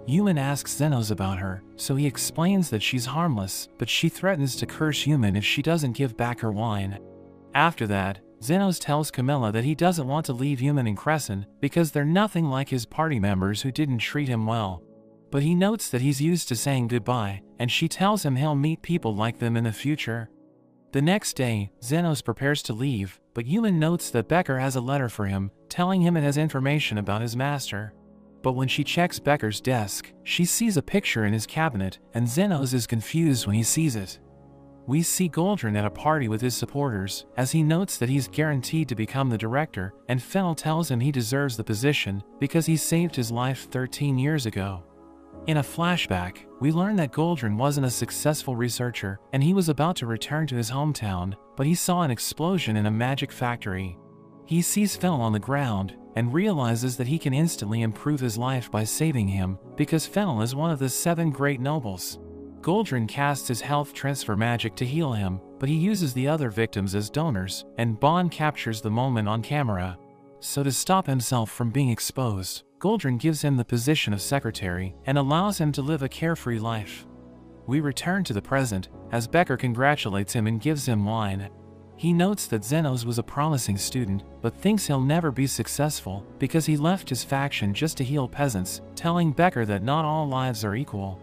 Human asks Xenos about her, so he explains that she's harmless, but she threatens to curse Human if she doesn't give back her wine. After that, Xenos tells Camilla that he doesn't want to leave Human and Crescent because they're nothing like his party members who didn't treat him well. But he notes that he's used to saying goodbye, and she tells him he'll meet people like them in the future. The next day, Xenos prepares to leave, but Human notes that Becker has a letter for him, telling him it has information about his master. But when she checks Becker's desk, she sees a picture in his cabinet, and Xenos is confused when he sees it. We see Goldrin at a party with his supporters, as he notes that he's guaranteed to become the director, and Fennel tells him he deserves the position because he saved his life 13 years ago. In a flashback, we learn that Goldrin wasn't a successful researcher, and he was about to return to his hometown, but he saw an explosion in a magic factory. He sees Fennel on the ground, and realizes that he can instantly improve his life by saving him, because Fennel is one of the 7 great nobles. Goldrin casts his health transfer magic to heal him, but he uses the other victims as donors, and Bond captures the moment on camera. So to stop himself from being exposed, Goldrin gives him the position of secretary, and allows him to live a carefree life. We return to the present, as Becker congratulates him and gives him wine. He notes that Xenos was a promising student, but thinks he'll never be successful, because he left his faction just to heal peasants, telling Becker that not all lives are equal.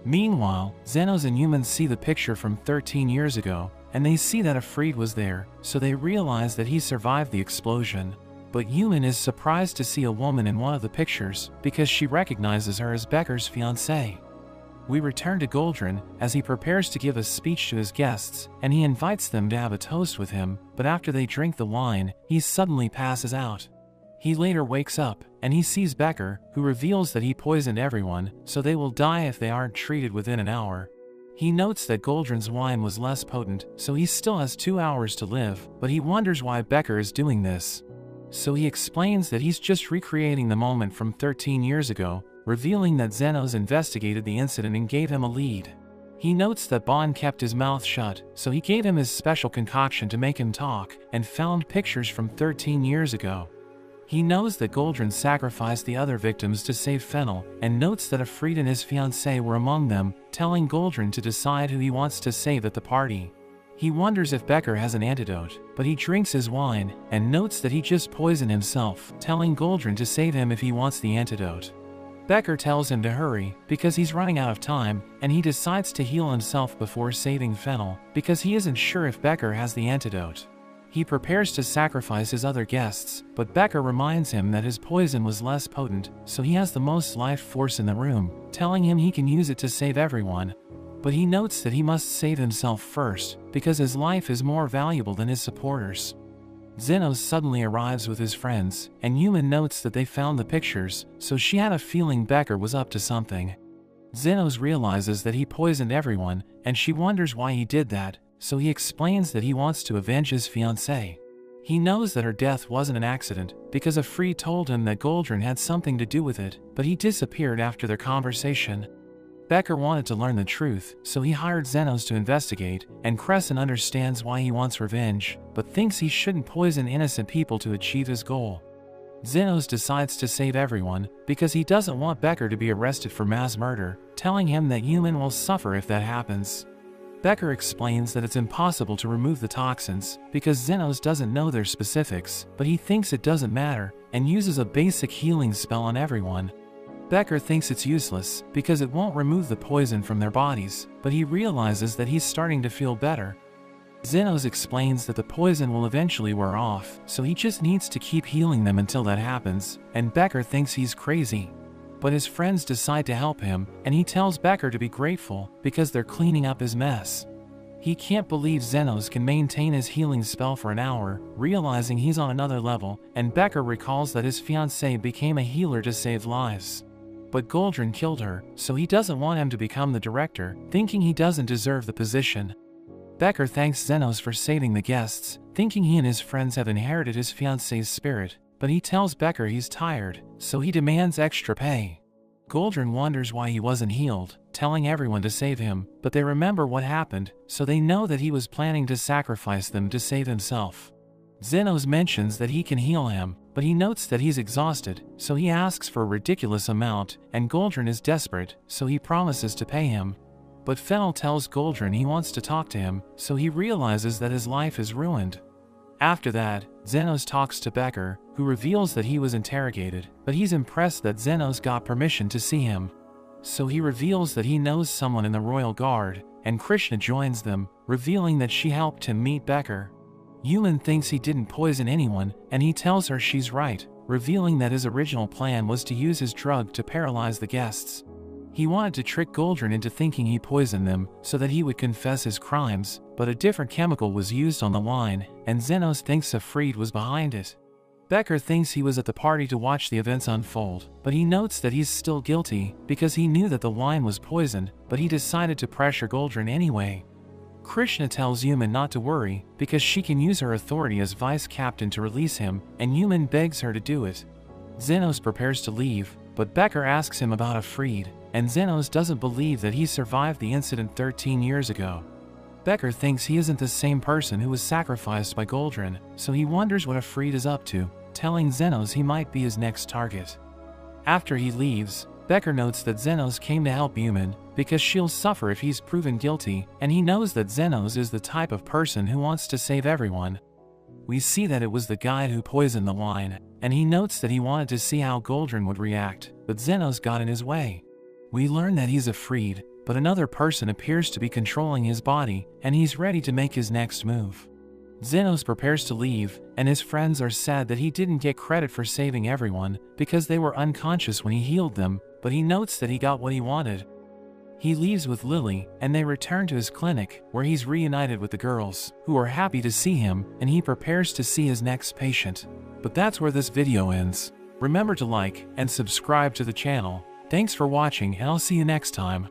Meanwhile, Xenos and Humans see the picture from 13 years ago, and they see that Afreed was there, so they realize that he survived the explosion. But Human is surprised to see a woman in one of the pictures, because she recognizes her as Becker's fiancée. We return to Goldrin, as he prepares to give a speech to his guests, and he invites them to have a toast with him, but after they drink the wine, he suddenly passes out. He later wakes up, and he sees Becker, who reveals that he poisoned everyone, so they will die if they aren't treated within an hour. He notes that Goldrin's wine was less potent, so he still has 2 hours to live, but he wonders why Becker is doing this. So he explains that he's just recreating the moment from 13 years ago, revealing that Xenos investigated the incident and gave him a lead. He notes that Bond kept his mouth shut, so he gave him his special concoction to make him talk, and found pictures from 13 years ago. He knows that Goldrin sacrificed the other victims to save Fennel, and notes that Afreed and his fiancée were among them, telling Goldrin to decide who he wants to save at the party. He wonders if Becker has an antidote, but he drinks his wine, and notes that he just poisoned himself, telling Goldrin to save him if he wants the antidote. Becker tells him to hurry, because he's running out of time, and he decides to heal himself before saving Fennel, because he isn't sure if Becker has the antidote. He prepares to sacrifice his other guests, but Becker reminds him that his poison was less potent, so he has the most life force in the room, telling him he can use it to save everyone. But he notes that he must save himself first, because his life is more valuable than his supporters. Xenos suddenly arrives with his friends, and Human notes that they found the pictures, so she had a feeling Becker was up to something. Xenos realizes that he poisoned everyone, and she wonders why he did that, so he explains that he wants to avenge his fiancée. He knows that her death wasn't an accident because a Freed told him that Goldrin had something to do with it, but he disappeared after their conversation. Becker wanted to learn the truth, so he hired Xenos to investigate, and Crescent understands why he wants revenge, but thinks he shouldn't poison innocent people to achieve his goal. Xenos decides to save everyone because he doesn't want Becker to be arrested for mass murder, telling him that Human will suffer if that happens. Becker explains that it's impossible to remove the toxins because Xenos doesn't know their specifics, but he thinks it doesn't matter and uses a basic healing spell on everyone. Becker thinks it's useless because it won't remove the poison from their bodies, but he realizes that he's starting to feel better. Xenos explains that the poison will eventually wear off, so he just needs to keep healing them until that happens, and Becker thinks he's crazy. But his friends decide to help him, and he tells Becker to be grateful because they're cleaning up his mess. He can't believe Xenos can maintain his healing spell for an hour, realizing he's on another level, and Becker recalls that his fiancée became a healer to save lives. But Goldrin killed her, so he doesn't want him to become the director, thinking he doesn't deserve the position. Becker thanks Xenos for saving the guests, thinking he and his friends have inherited his fiancée's spirit, but he tells Becker he's tired, so he demands extra pay. Goldrin wonders why he wasn't healed, telling everyone to save him, but they remember what happened, so they know that he was planning to sacrifice them to save himself. Xenos mentions that he can heal him, but he notes that he's exhausted, so he asks for a ridiculous amount, and Goldrin is desperate, so he promises to pay him. But Fennel tells Goldrin he wants to talk to him, so he realizes that his life is ruined. After that, Xenos talks to Becker, who reveals that he was interrogated, but he's impressed that Xenos got permission to see him. So he reveals that he knows someone in the Royal Guard, and Krishna joins them, revealing that she helped him meet Becker. Human thinks he didn't poison anyone, and he tells her she's right, revealing that his original plan was to use his drug to paralyze the guests. He wanted to trick Goldrin into thinking he poisoned them so that he would confess his crimes, but a different chemical was used on the line, and Xenos thinks a Freed was behind it. Becker thinks he was at the party to watch the events unfold, but he notes that he's still guilty because he knew that the wine was poisoned, but he decided to pressure Goldrin anyway. Krishna tells Human not to worry because she can use her authority as vice captain to release him, and Human begs her to do it. Xenos prepares to leave, but Becker asks him about a Freed, and Xenos doesn't believe that he survived the incident 13 years ago. Becker thinks he isn't the same person who was sacrificed by Goldrin, so he wonders what a Freed is up to, telling Xenos he might be his next target. After he leaves, Becker notes that Xenos came to help Human because she'll suffer if he's proven guilty, and he knows that Xenos is the type of person who wants to save everyone. We see that it was the guide who poisoned the wine, and he notes that he wanted to see how Goldrin would react, but Xenos got in his way. We learn that he's a Freed, but another person appears to be controlling his body, and he's ready to make his next move. Xenos prepares to leave, and his friends are sad that he didn't get credit for saving everyone because they were unconscious when he healed them, but he notes that he got what he wanted. He leaves with Lily, and they return to his clinic, where he's reunited with the girls, who are happy to see him, and he prepares to see his next patient. But that's where this video ends. Remember to like and subscribe to the channel. Thanks for watching, and I'll see you next time.